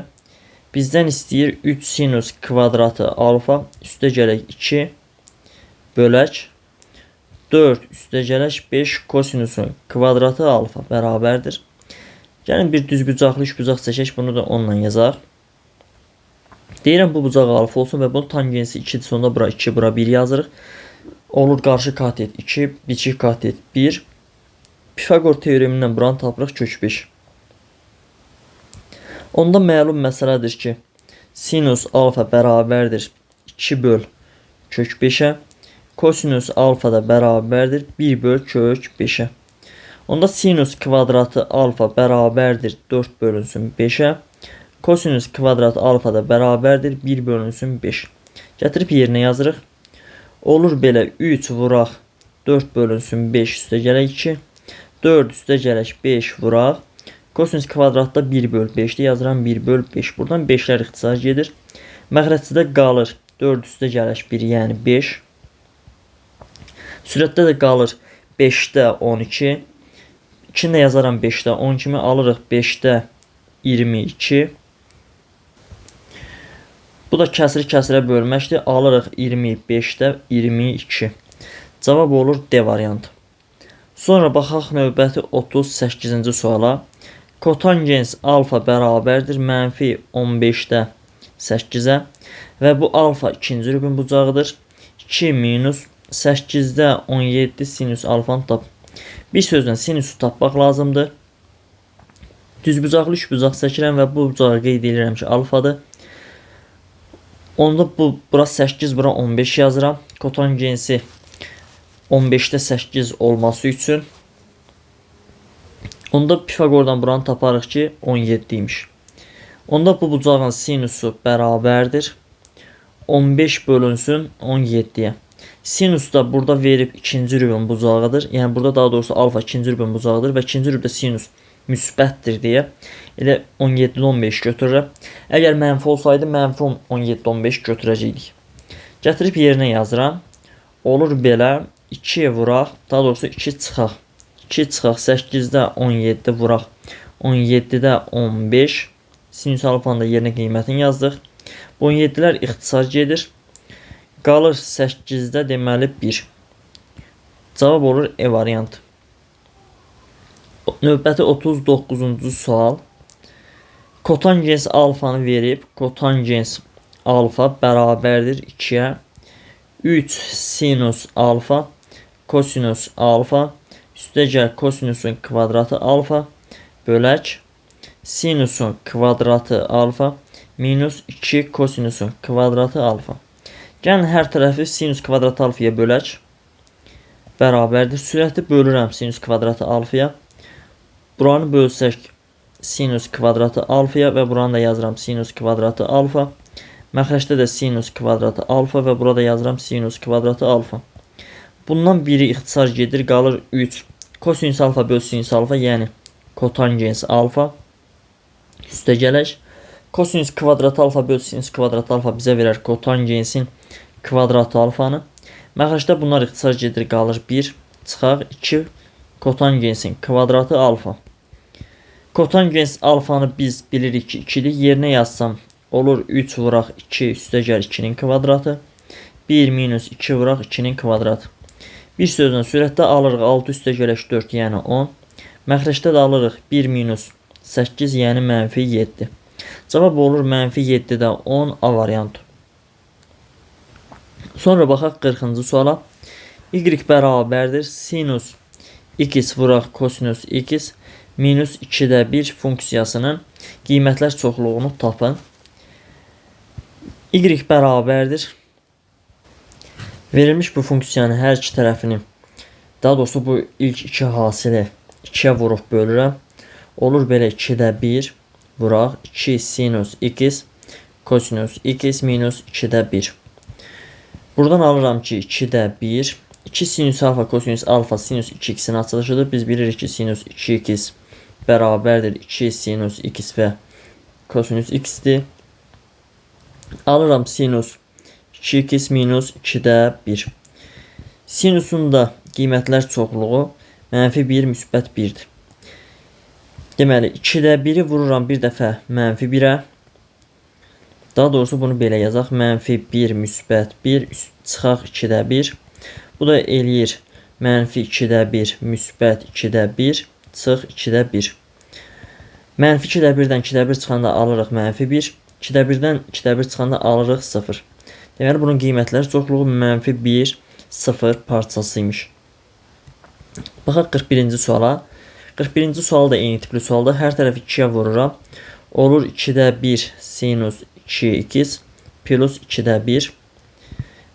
Bizdən istəyir 3 sinus kvadratı alfa üstə gələk 2 bölək 4 üstə gələk 5 kosinusun kvadratı alfa bərabərdir. Gəlin bir düzbucaqlı üçbucaq çəkək, bunu da 10 ilə yazaq. Deyirəm bu bucaq alfa olsun və bunun tangensi 2-dir. Sonda bura 2, bura 1 yazırıq. Olur qarşı katet 2, biçik katet 1. Pifagor teoremindən buranı tapırıq kök 5. Onda məlum məsələdir ki, sinus alfa bərabərdir 2 böl kök 5-ə. Kosinus alfa da bərabərdir 1 böl kök 5-ə. Onda sinus kvadratı alfa bərabərdir 4 bölünsün 5-ə. Kosinus kvadrat alfa da bərabərdir 1 bölünsün 5. Gətirib yerinə yazırıq. Olur belə 3 vuraq 4 bölünsün 5 üstə gələk 2. 4 üstə gələk 5 vuraq. Kosinus kvadratda 1 böl 5'dir. Yazıram 1 böl 5. Buradan 5'lər ixtisar gedir. Məxrəcdə qalır 4 üstə gələk 1, yəni 5. Sürətdə də qalır 5'də 12. 2'ni də yazaram 5'də 10 kimi. Alırıq 5'də 22. Bu da kəsir-kəsirə bölməkdir. Alırıq 25'də 22. Cavab olur D variantı. Sonra baxaq növbəti 38-ci suala. Kotangens alfa bərabərdir mənfi 15'də 8'ə və bu alfa ikinci rubin bucağıdır. 2 minus 8'də 17 sinüs alfanı tap. Bir sözlə sinüsü tapmaq lazımdır. Düzbucaqlı üçbucaq çəkirəm və bu bucağı qeyd edirəm ki alfadır. Onda bura 8, bura 15 yazıram. Kotangensi 15'də 8 olması üçün. Onda Pifagordan buranı taparıq ki 17 imiş. Onda bu bucağın sinusu bərabərdir 15 bölünsün 17'ye. Sinus da burada verib ikinci rubin bucağıdır. Yəni burada daha doğrusu alfa ikinci rubin bucağıdır və ikinci rubdə sinus müsbətdir deyə elə 17'dən 15 götürürəm. Əgər mənfi olsaydı mənfi 17'dən 15 götürəcəkdik. Gətirib yerinə yazıram. Olur belə 2 vuraq, daha doğrusu 2 çıxaq. 2 çıxaq 8'də 17 vuraq 17'də 15. Sinüs alfanın da yerinə qiymətini yazdıq. Bu 17'lər ixtisar gedir. Qalır 8'də deməli 1. Cavab olur E variantı. Növbəti 39-cu sual. Kotangens alfanı verib. Kotangens alfa bərabərdir 2'yə 3 sinus alfa kosinus alfa üstə gəl kosinusun kvadratı alfa bölək sinusun kvadratı alfa minus 2 kosinusun kvadratı alfa. Gəlin hər tərəfi sinus kvadratı alfaya bölək. Bərabərdir. Sürəti bölürəm sinus kvadratı alfaya. Buranı bölsək sinus kvadratı alfaya və buranı da yazıram sinus kvadratı alfa. Məxrəcdə də sinus kvadratı alfa və burada yazıram sinus kvadratı alfa. Bundan biri ixtisar gedir, qalır 3. Kosinus alfa böl sinus alfa, yəni kotangens alfa. Üstə gələk. Kosinus kvadratı alfa böl sinus kvadratı alfa bizə verər kotangensin kvadratı alfanı. Məxrəcdə bunlar ixtisar gedir, qalır 1. Çıxaq 2. Kotangensin kvadratı alfa. Kotangens alfanı biz bilirik ki 2'dir. Yerinə yazsam olur 3 vuraq 2 üstə gəl 2'nin kvadratı. 1 minus 2 vuraq 2'nin kvadratı. Bir sözlə sürətdə alırıq 6 üstə gələk 4, yəni 10. Məxrəcdə də alırıq 1 minus 8, yəni mənfi 7. Cavab olur mənfi 7'də 10 A variantı. Sonra baxaq 40-cı suala. Y bərabərdir sinus x vuraq kosinus x minus 2'də 1 funksiyasının qiymətlər çoxluğunu tapın. Y bərabərdir. Verilmiş bu funksiyanın hər iki tərəfini, daha doğrusu bu ilk iki hasili 2'yə vuruq bölürəm. Olur belə 2'də 1 vuraq 2 sinus x kosinus x minus 2'də 1. Buradan alıram ki 2'də 1. 2 sinus alfa kosinus alfa sinus 2x'in açılışıdır. Biz bilirik ki sinus 2x bərabərdir 2 sinus x və kosinus x'dir. Alıram sinus 2x minus 2'də 1. Sinusun da qiymətlər çoxluğu mənfi 1 müsbət 1'dir. Deməli 2'də 1'i vururam bir dəfə mənfi 1'ə. Daha doğrusu bunu belə yazaq. Mənfi 1 müsbət 1 çıxaq 2'də 1. Bu da eləyir mənfi 2'də 1 müsbət 2'də 1 çıx 2'də 1. Mənfi 2-də 1-dən 2-də 1 çıxanda alırıq mənfi 1. 2-də 1-dən 2-də 1 çıxanda alırıq 0. Deməli bunun qiymətləri çoxluğu mənfi 1, 0 parçasıymış. Baxaq 41-ci suala. 41-ci sual da eyni tipli sualda. Hər tərəfi 2-yə vururam. Olur 2-də 1 sinus 2x plus 2-də 1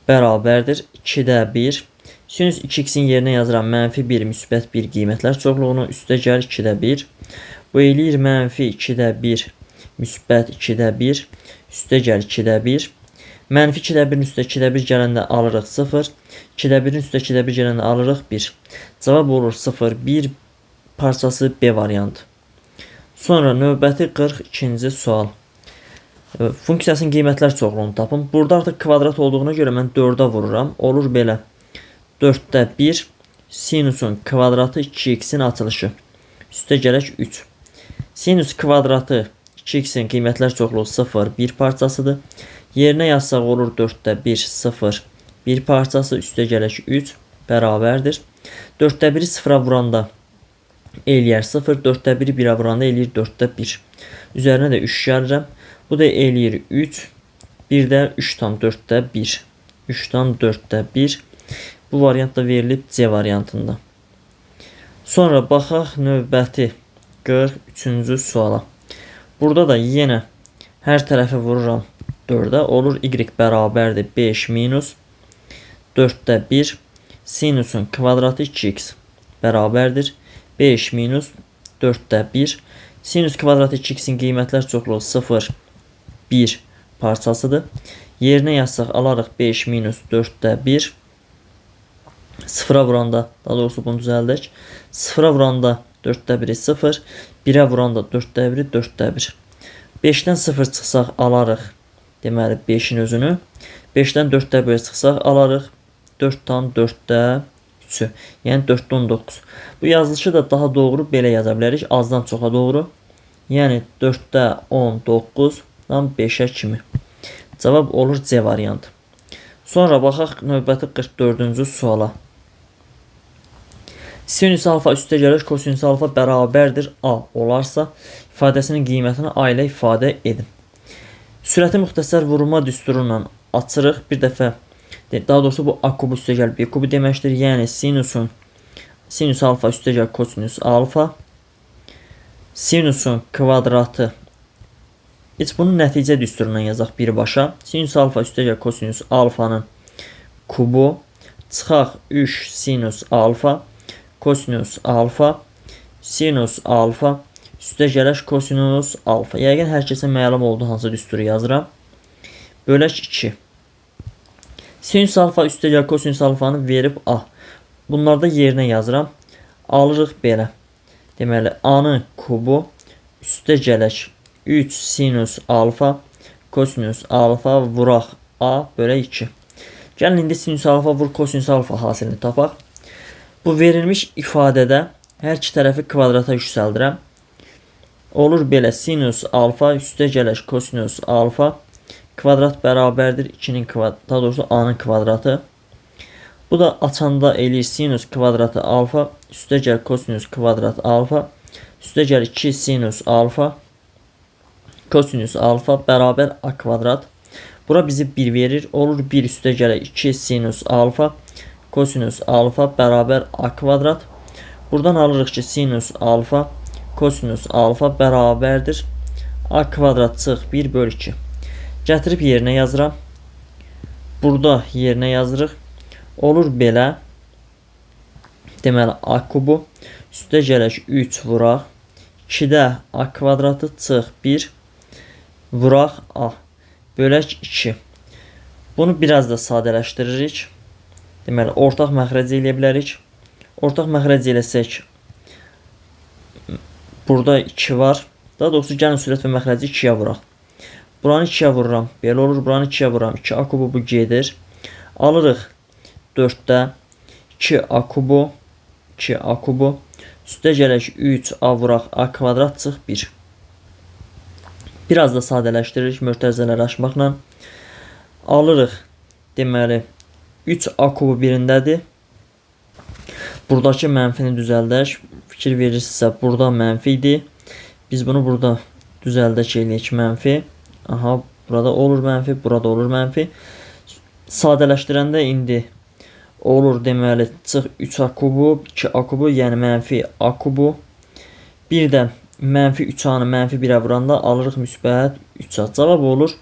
bərabərdir 2-də 1. Sinus 2x-in yerinə yazıram mənfi 1, müsbət 1 qiymətlər çoxluğunu üstə gəlir 2-də 1. Bu eləyir mənfi 2-də 1, müsbət 2-də 1, üstə gəlir 2-də 1. Mənfi 2-də 1-in üstə 2-də 1 gələndə alırıq 0. 2-də 1-in üstə 2-də 1 gələndə alırıq 1. Cavab olur 0, 1 parçası B variantı. Sonra növbəti 42-ci sual. Funksiyasının qiymətlər çoxluğunu tapın. Burada artıq kvadrat olduğuna görə mən 4-ə vururam. Olur belə. 4-də 1 sinusun kvadratı 2x-in açılışı. Üstə gələk 3. Sinus kvadratı 2x-in qiymətlər çoxluğu 0, 1 parçasıdır. Yerinə yazsaq olur 4-də 1, 0, 1 parçası. Üstə gələk 3 bərabərdir. 4-də 1-i 0-a vuranda eləyər 0, 4-də 1-i 1-ə vuranda eləyir 4-də 1. Üzərinə də 3 gəlirəm. Bu da eləyir 3, 1-də 3 tam 4-də 1. 3 tam 4-də 1. Bu variant da verilib C variantında. Sonra baxaq növbəti 43-cü suala. Burada da yenə hər tərəfə vururam 4-ə. Olur y bərabərdir 5 minus 4-də 1 sinusun kvadratı 2x bərabərdir 5 minus 4-də 1. Sinus kvadratı 2x-in qiymətlər çoxluğu 0, 1 parçasıdır. Yerinə yazsaq alarıq 5 minus 4-də 1. 0-a vuranda, daha doğrusu bunu düzəldək. 0-a vuranda 4-də 1-i 0, 1-ə vuranda 4-də 1-i 4-də 1. 5-dən 0 çıxsaq alarıq, deməli 5-in özünü. 5-dən 4-də 1 çıxsaq alarıq 4 tam 4-də 3-ü, yəni 4-də 19. Bu yazılışı da daha doğru belə yaza bilərik, azdan çoxa doğru. Yəni 4-də 19 tam 5-ə kimi. Cavab olur C variantı. Sonra baxaq növbəti 44-cü suala. Sinüs alfa üstə gəlir kosinüs alfa bərabərdir A olarsa ifadəsinin qiymətini A ilə ifadə edin. Sürəti müxtəsər vurma düsturundan açırıq. Bir dəfə, daha doğrusu bu A kubu üstə gəlir B kubu deməkdir. Yəni sinüs alfa üstə gəlir kosinüs alfa. Sinusun kvadratı. Heç bunu nəticə düsturundan yazaq birbaşa. Sinüs alfa üstə gəlir kosinüs alfanın kubu. Çıxaq 3 sinüs alfa. Kosinüs alfa, sinus alfa, üstə gələk kosinüs alfa. Yəqin hər kəsə məlum oldu hansı düsturu yazıram. Bölək 2. Sinus alfa üstə gəl kosinüs alfanı verib A. Bunlarda yerinə yazıram. Alırıq belə. Deməli A-nın kubu üstə gələk 3 sinus alfa, kosinüs alfa vuraq A bölək 2. Gəlin indi sinus alfa vur kosinüs alfa hasilini tapaq. Bu verilmiş ifadədə hər iki tərəfi kvadrata yüksəldirəm. Olur belə sinus alfa üstə gələk kosinus alfa kvadrat bərabərdir 2-nin kvadratı, daha doğrusu A-nın kvadratı. Bu da açanda eləyir sinus kvadratı alfa üstə gəl kosinus kvadrat alfa üstə gəl 2 sinus alfa kosinus alfa bərabər A kvadrat. Bura bizi 1 verir. Olur 1 üstə gələ 2 sinus alfa kosinus alfa bərabər A kvadrat. Buradan alırıq ki sinus alfa kosinus alfa bərabərdir A kvadrat çıx 1 bölü 2. Gətirib yerinə yazıram. Burada yerinə yazırıq. Olur belə. Deməli A kubu üstə gələk 3 vuraq. 2-də A kvadratı çıx 1 vuraq A bölək 2. Bunu biraz da sadələşdiririk. Deməli, ortaq məxrəc eləyə bilərik. Ortaq məxrəc eləsək, burada 2 var. Daha doğrusu, gəlin sürət və məxrəci 2-yə vuraq. Buranı 2-yə vururam. Belə olur, buranı 2-yə vururam. 2A kubu bu gedir. Alırıq 4-də 2A kubu, 2A kubu. Üstə gələk 3A vuraq, A kvadrat çıx 1. Biraz da sadələşdiririk mörtəzələri aşmaqla. Alırıq, deməli, 3A kubu birindədir. Buradakı mənfini düzəldək. Fikir verirsinizsə, burada mənfi idi. Biz bunu burada düzəldək eləyək mənfi. Aha, burada olur mənfi, burada olur mənfi. Sadələşdirəndə indi olur deməli çıx 3a kubu, 2a kubu, yəni mənfi a kubu. Bir də mənfi 3a-nı mənfi 1-ə vuranda alırıq müsbət 3a. Cavab olur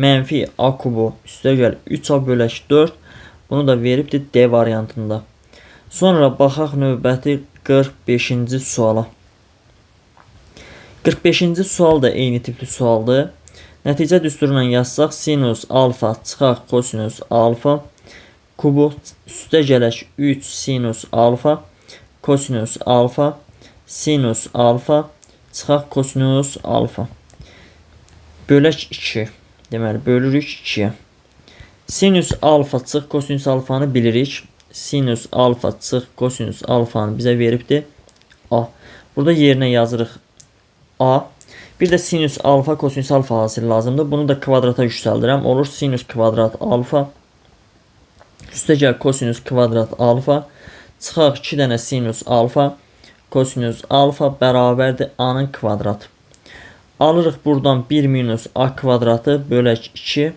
mənfi a kubu üstəgəl 3a bölək 4. Bunu da veribdir D variantında. Sonra baxaq növbəti 45-ci suala. 45-ci sual da eyni tipli sualdır. Nəticə düsturuna yazsaq sinus alfa çıxaq kosinus alfa kubu üstə gələk 3 sinus alfa kosinus alfa sinus alfa çıxaq kosinus alfa bölək 2. Deməli bölürük 2-yə. Sinus alfa çıx kosinus alfanı bilirik. Sinus alfa çıx kosinus alfanı bizə veribdir A. Burada yerinə yazırıq A. Bir də sinus alfa kosinus alfa hasili lazımdır. Bunu da kvadrata yüksəldirəm. Olur sinus kvadrat alfa üstə gəl kosinus kvadrat alfa çıxaq 2 dənə sinus alfa kosinus alfa bərabərdir A-nın kvadratı. Alırıq buradan 1 minus A kvadratı bölək 2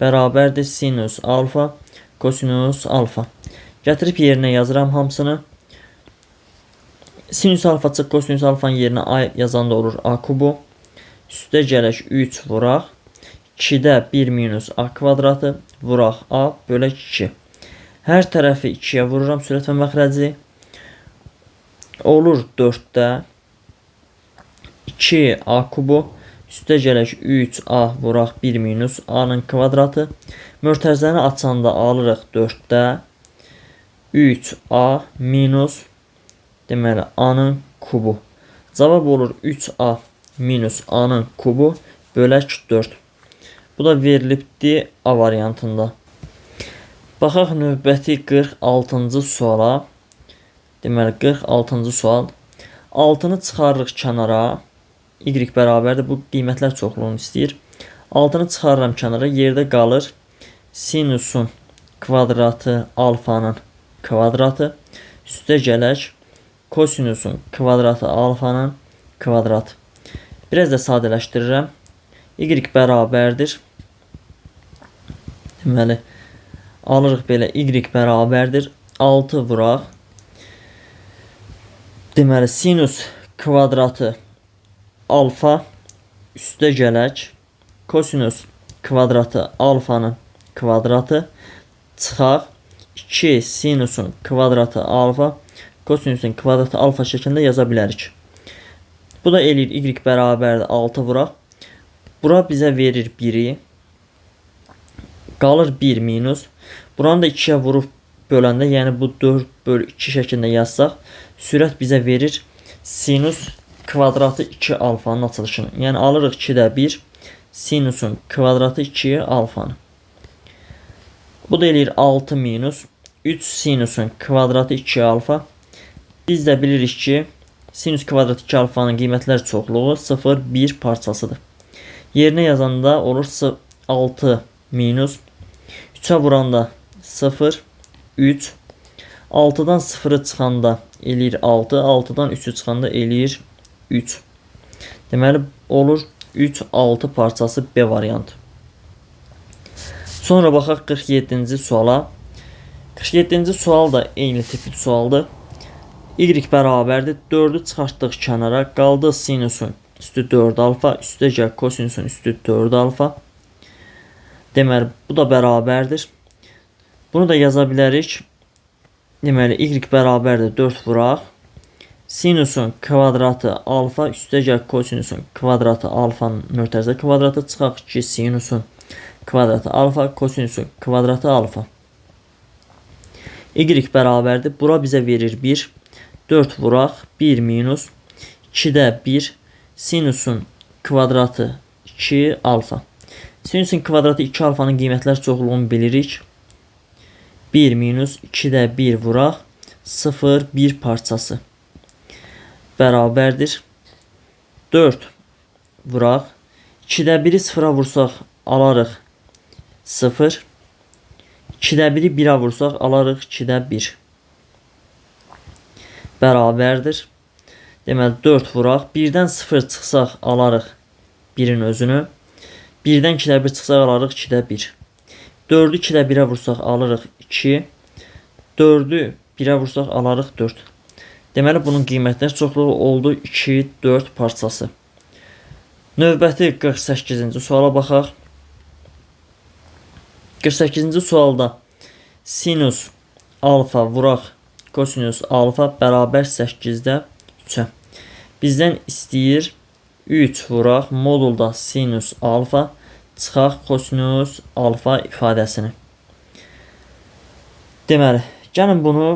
bərabərdir sinus alfa kosinus alfa. Gətirib yerinə yazıram hamısını. Sinus alfa çıx kosinus alfanın yerinə A yazanda olur A kubu. Üstə gələk 3 vuraq. 2-də 1 minus A kvadratı vuraq A bölək 2. Hər tərəfi 2-yə vururam sürət və məxrəci. Olur 4-də 2A kubu. Üstə gələk 3A vuraq 1 minus A-nın kvadratı. Mörtəzəni açanda alırıq 4-də 3A minus deməli A-nın kubu. Cavab olur 3A minus A-nın kubu bölək 4. Bu da verilibdir A variantında. Baxaq növbəti 46-cı suala. Deməli 46-cı sual. 6-nı çıxarırıq kənara. Y bərabərdir. Bu qiymətlər çoxluğunu istəyir. 6-nı çıxarıram kənara. Yerdə qalır sinusun kvadratı alfanın kvadratı. Üstə gələk kosinusun kvadratı alfanın kvadratı. Biraz da sadələşdirirəm. Y bərabərdir. Deməli alırıq belə y bərabərdir 6 vuraq. Deməli sinus kvadratı alfa üstə gələk kosinus kvadratı alfanın kvadratı çıxaq 2 sinusun kvadratı alfa kosinusun kvadratı alfa şəklində yaza bilərik. Bu da eləyir y bərabərdir 6 vuraq. Bura bizə verir 1-i. Qalır 1 minus. Buranı da 2-yə vurub böləndə, yəni bu 4 bölü 2 şəklində yazsaq, sürət bizə verir sinus kvadratı 2 alfanın açılışını. Yəni alırıq 2-də 1 sinusun kvadratı 2 alfanı. Bu da eləyir 6 minus 3 sinusun kvadratı 2 alfa. Biz də bilirik ki, sinus kvadratı 2 alfanın qiymətlər çoxluğu 0, 1 parçasıdır. Yerinə yazanda olur 6 minus 3'ə vuranda 0, 3. 6-dan 0'ı çıxanda eləyir 6. 6-dan 3'ü çıxanda eləyir 3. Deməli olur 3, 6 parçası B variantı. Sonra baxaq 47-ci suala. 47-ci sual da eyni tipli sualdır. Y bərabərdir 4'ü çıxartdıq kənara. Qaldı sinusun üstü 4 alfa. Üstə gəl kosinusun üstü 4 alfa. Deməli bu da bərabərdir. Bunu da yaza bilərik. Deməli y bərabərdir 4 vuraq. Sinusun kvadratı alfa üstə gəl kosinusun kvadratı alfanın mötərizə kvadratı çıxaq 2 sinusun kvadratı alfa kosinusun kvadratı alfa. Y bərabərdir. Bura bizə verir 1. 4 vuraq. 1 minus 2'də 1 sinusun kvadratı 2 alfa. Sinusun kvadratı 2 alfanın qiymətlər çoxluğunu bilirik. 1 minus 2'də 1 vuraq. 0, 1 parçası. Bərabərdir. 4 vuraq. 2'də 1'i 0'a vursaq alarıq 0. 2'də 1'i 1'ə vursaq alarıq 2'də 1. Bərabərdir. Deməli 4 vuraq. 1-dən 0 çıxsaq alarıq 1-in özünü. 1-dən 2-də 1 çıxsaq alarıq 2-də 1. 4-ü 2-də 1-ə vursaq alırıq 2. 4-ü 1-ə vursaq alarıq 4. Deməli bunun qiymətləri çoxluğu oldu 2, 4 parçası. Növbəti 48-ci suala baxaq. 48-ci sualda sinus alfa vuraq kosinus alfa bərabər 8-də 3-ə. Bizdən istəyir 3 vuraq modulda sinus alfa çıxaq kosinus alfa ifadəsini. Deməli, gəlin bunu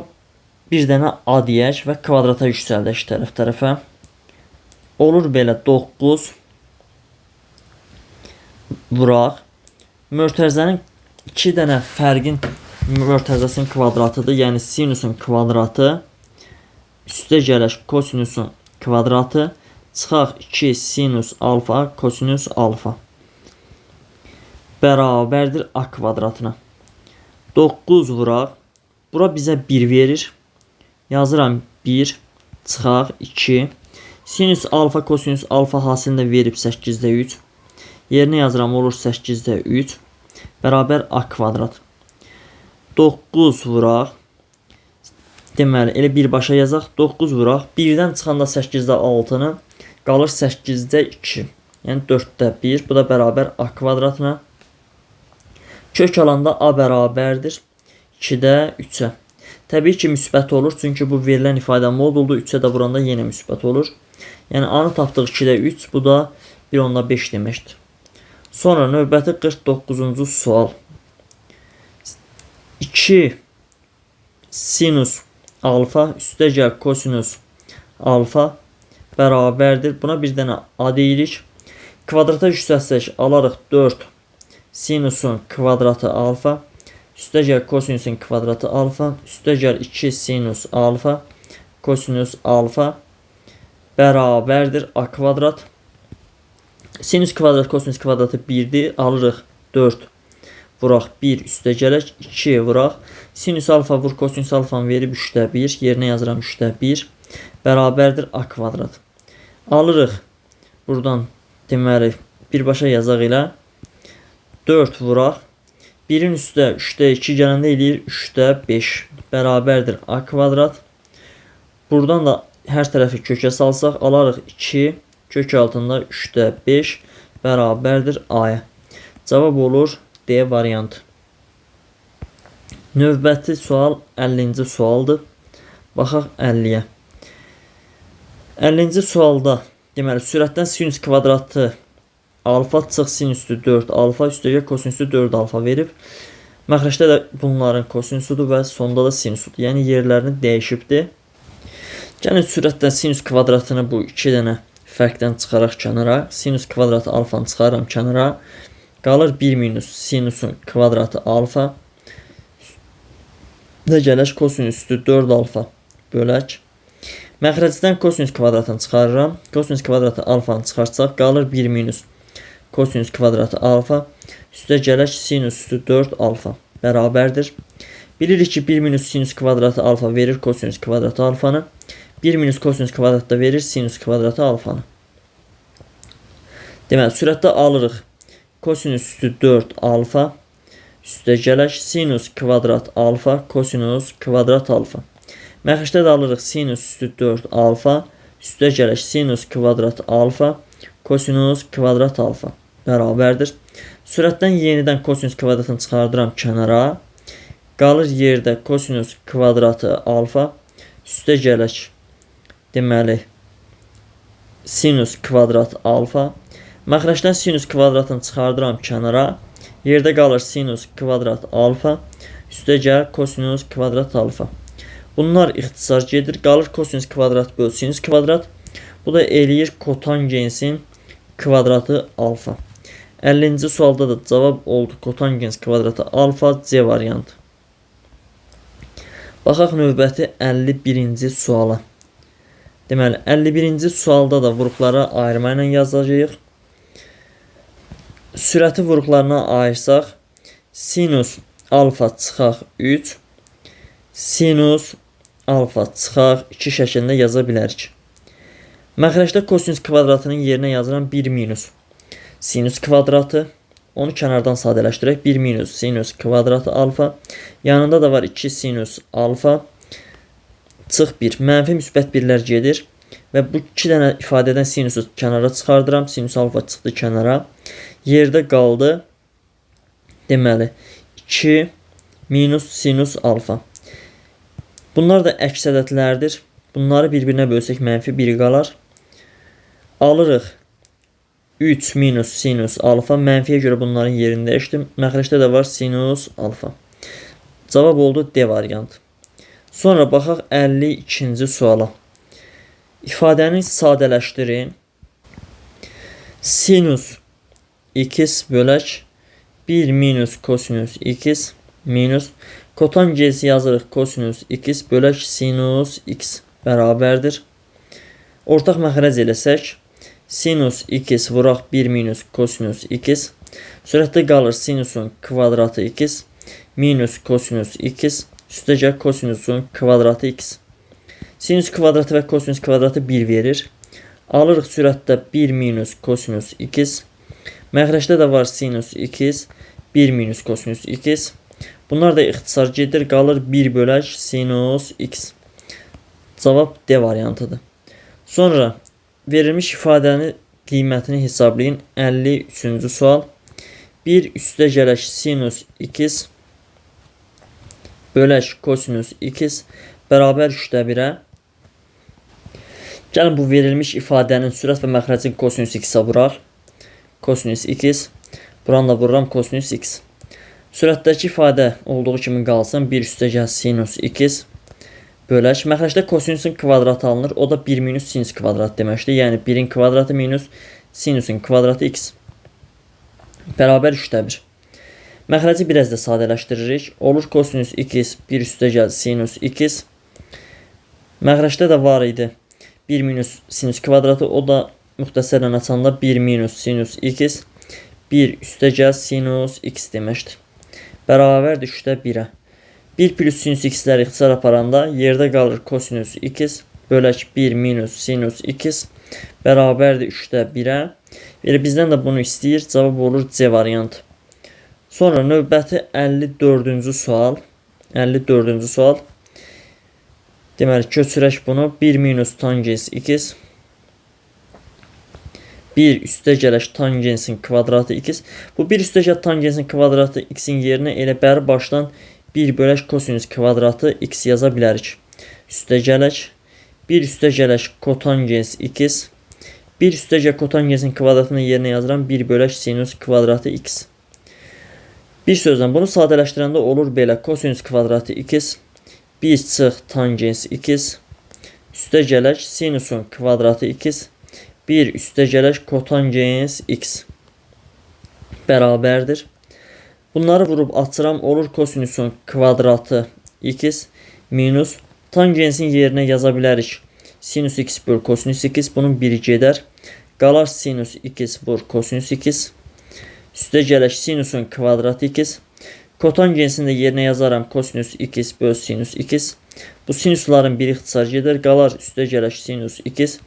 bir dənə a deyək və kvadrata yüksəldək tərəf-tərəfə. Olur belə 9 vuraq. Mötərizənin 2 dənə fərqin mötərizəsinin kvadratıdır. Yəni sinusun kvadratı üstə gələk kosinusun kvadratı çıxaq 2 sinus alfa kosinus alfa bərabərdir a kvadratına. 9 vuraq. Bura bizə 1 verir. Yazıram 1 çıxaq 2. Sinus alfa kosinus alfa hasilində verib 8-də 3. Yerinə yazıram olur 8-də 3 bərabər a kvadrat. 9 vuraq. Deməli elə birbaşa yazaq. 9 vuraq. 1-dən çıxanda 8-də 6-nı qalır 8-də 2. Yəni 4-də 1. Bu da bərabər a kvadratına. Kök alanda a bərabərdir 2-də 3-ə. Təbii ki müsbət olur. Çünki bu verilən ifadə moduldur. 3-ə də vuranda yenə müsbət olur. Yəni a-nı tapdıq 2-də 3. Bu da 1/5 deməkdir. Sonra növbəti 49-cu sual. 2 sinus alfa üstə gəl kosinus alfa bərabərdir. Buna bir dənə a deyirik. Kvadrata yüksəlsək alarıq 4 sinusun kvadratı alfa üstə gəl kosinusun kvadratı alfa üstə gəl 2 sinus alfa kosinus alfa bərabərdir a kvadrat. Sinus kvadrat kosinus kvadratı 1-dir. Alırıq 4 vuraq 1 üstə gələk 2 vuraq. Sinus alfa vur kosinus alfanı verib 3-də 1. Yerinə yazıram 3-də 1 bərabərdir a kvadrat. Alırıq buradan deməli birbaşa yazaq ilə 4 vuraq. 1-in üstə 3-də 2 gələndə eləyir 3-də 5 bərabərdir a kvadrat. Buradan da hər tərəfi kökə salsaq alarıq 2 kök altında 3-də 5 bərabərdir a-ya. Cavab olur D variantı. Növbəti sual 50-ci sualdır. Baxaq 50-yə. 50-ci sualda deməli sürətdən sinus kvadratı alfa çıx sinüsü 4 alfa üstəgəl kosinüsü 4 alfa verib. Məxrəcdə də bunların kosinusudur və sonda da sinusudur. Yəni yerlərini dəyişibdir. Gəlin sürətdən sinus kvadratını bu 2 dənə fərqdən çıxaraq kənara. Sinus kvadratı alfanı çıxarıram kənara. Qalır 1 minus sinusun kvadratı alfa. Nə gələk kosinüsü 4 alfa bölək. Məxrəcdən kosinus kvadratını çıxarıram. Kosinus kvadratı alfanı çıxarsaq qalır 1 minus kosinus kvadratı alfa üstə gələk sinus üstü 4 alfa bərabərdir. Bilirik ki 1 minus sinus kvadratı alfa verir kosinus kvadratı alfanı. 1 minus kosinus kvadratı da verir sinus kvadratı alfanı. Deməli sürətdə alırıq kosinus üstü 4 alfa üstə gələk sinus kvadrat alfa kosinus kvadrat alfa. Məxrəcdə də alırıq sinus üstü 4 alfa üstə gələk sinus kvadrat alfa kosinus kvadrat alfa bərabərdir. Sürətdən yenidən kosinus kvadratını çıxardıram kənara. Qalır yerdə kosinus kvadratı alfa üstə gələk deməli sinus kvadrat alfa. Məxrəcdən sinus kvadratını çıxardıram kənara. Yerdə qalır sinus kvadrat alfa üstə gəl kosinus kvadrat alfa. Bunlar ixtisar gedir. Qalır kosinus kvadrat böl sinus kvadrat. Bu da eləyir kotangensin kvadratı alfa. 50-ci sualda da cavab oldu kotangens kvadratı alfa C variantı. Baxaq növbəti 51-ci suala. Deməli 51-ci sualda da vuruqlara ayırma ilə yazacağıq. Sürəti vuruqlarına ayırsaq sinus alfa çıxaq 3 sinus alfa çıxaq 2 şəklində yaza bilərik. Məxrəcdə kosinus kvadratının yerinə yazıram 1 minus sinus kvadratı. Onu kənardan sadələşdirək. 1 minus sinus kvadratı alfa. Yanında da var 2 sinus alfa. Çıx 1. Mənfi müsbət birlər gedir. Və bu 2 dənə ifadədən sinusu kənara çıxardıram. Sinus alfa çıxdı kənara. Yerdə qaldı. Deməli 2 minus sinus alfa. Bunlar da əks ədədlərdir. Bunları bir-birinə bölsək mənfi 1 qalar. Alırıq 3 minus sinus alfa. Mənfiyə görə bunların yerini dəyişdim. Məxrəcdə də var sinus alfa. Cavab oldu D variantı. Sonra baxaq 52-ci suala. İfadəni sadələşdirin. Sinus x bölək 1 minus kosinus x minus kotangens yazırıq kosinus x bölək sinus x bərabərdir. Ortaq məxrəc eləsək, sinus x vuraq 1 minus kosinus x. Sürətdə qalır sinusun kvadratı x minus kosinus x üstəcə kosinusun kvadratı x. Sinus kvadratı və kosinus kvadratı 1 verir. Alırıq sürətdə 1 minus kosinus x. Məxrəcdə də var sinus x 1 minus kosinus x. Bunlar da ixtisar gedir. Qalır 1 bölək sinus x. Cavab D variantıdır. Sonra verilmiş ifadənin qiymətini hesablayın. 53-cü sual. 1 üstə gələk sinus x bölək kosinus x bərabər 3/1-ə. Gəlin bu verilmiş ifadənin sürət və məxrəcin kosinus x-ə vuraq. Kosinus x. Buranı da vururam kosinus x. Sürətdəki ifadə olduğu kimi qalsın. 1 üstə gəl sinus x bölək. Məxrəcdə kosinusun kvadratı alınır. O da 1 minus sinus kvadratı deməkdir. Yəni 1-in kvadratı minus sinusun kvadratı x bərabər 3/1. Məxrəci biraz da sadələşdiririk. Olur kosinus x 1 üstə gəl sinus x. Məxrəcdə də var idi 1 minus sinus kvadratı. O da müxtəsərlə açanda 1 minus sinus x 1 üstə gəl sinus x deməkdir. Bərabərdir 3/1-ə. 1 plus sinus x-lər ixtisar aparanda yerdə qalır kosinus x bölək 1 minus sinus x bərabərdir 3/1-ə. Elə bizdən də bunu istəyir. Cavab olur C variantı. Sonra növbəti 54-cü sual. 54-cü sual. Deməli köçürək bunu. 1 minus tangens x 1 üstə gələk tangensin kvadratı x. Bu 1 üstə gəl tangensin kvadratı x-in yerinə elə bəri başdan 1 bölək kosinus kvadratı x yaza bilərik. Üstə gələk 1 üstə gələk kotangens x 1 üstə gəl kotangensin kvadratını yerinə yazıram 1 bölək sinus kvadratı x. Bir sözlə bunu sadələşdirəndə olur belə kosinus kvadratı x 1 çıx tangens x üstə gələk sinusun kvadratı x 1 üstə gələk kotangens x bərabərdir. Bunları vurub açıram. Olur kosinusun kvadratı x minus tangensin yerinə yaza bilərik. Sinus x böl kosinus x. Bunun biri gedər. Qalar sinus x böl kosinus x. Üstə gələk sinusun kvadratı x. Kotangensin də yerinə yazaram kosinus x böl sinus x. Bu sinusların biri ixtisar gedər. Qalar üstə gələk sinus x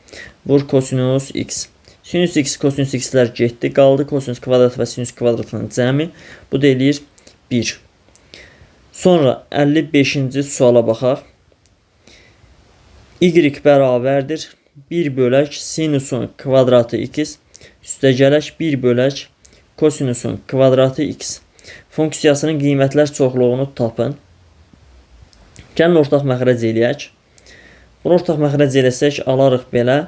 vur kosinus x. Sinus x, kosinus x-lər getdi. Qaldı kosinus kvadratı və sinus kvadratının cəmi. Bu da eləyir 1. Sonra 55-ci suala baxaq. Y bərabərdir 1 bölək sinusun kvadratı x üstə gələk 1 bölək kosinusun kvadratı x. Funksiyasının qiymətlər çoxluğunu tapın. Gəlin ortaq məxrəc eləyək. Bunu ortaq məxrəc eləsək alarıq belə.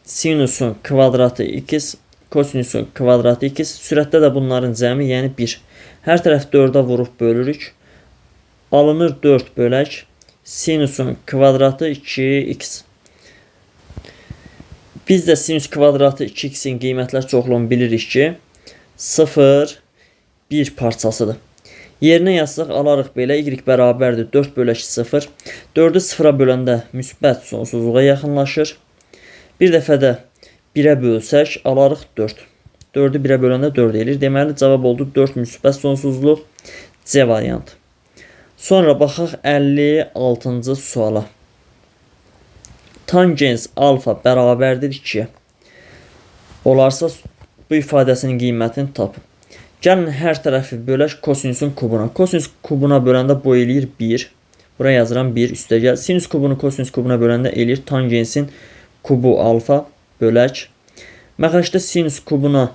Sinusun kvadratı x, kosinusun kvadratı x. Sürətdə də bunların cəmi, yəni 1. Hər tərəf 4-ə vurub bölürük. Alınır 4 bölək. Sinusun kvadratı 2x. Biz də sinus kvadratı 2x-in qiymətlər çoxluğunu bilirik ki, 0, 1 parçasıdır. Yerinə yazsaq alarıq belə. Y bərabərdir 4 bölək 0. 4-ü 0-a böləndə müsbət sonsuzluğa yaxınlaşır. Bir dəfə də 1-ə bölsək alarıq 4. 4-ü 1-ə böləndə 4 elir. Deməli cavab oldu 4 müsbət sonsuzluq C variantı. Sonra baxaq 56-cı suala. tangens alfa bərabərdir 2-yə. Olarsa bu ifadəsinin qiymətini tapın. Gəlin hər tərəfi bölək kosinüsün kubuna. Kosinüs kubuna böləndə bu eləyir 1. Buraya yazıram 1 üstəgəl. Sinüs kubunu kosinüs kubuna böləndə eləyir tangensin kubu alfa bölək. Məxrəcdə sinüs kubuna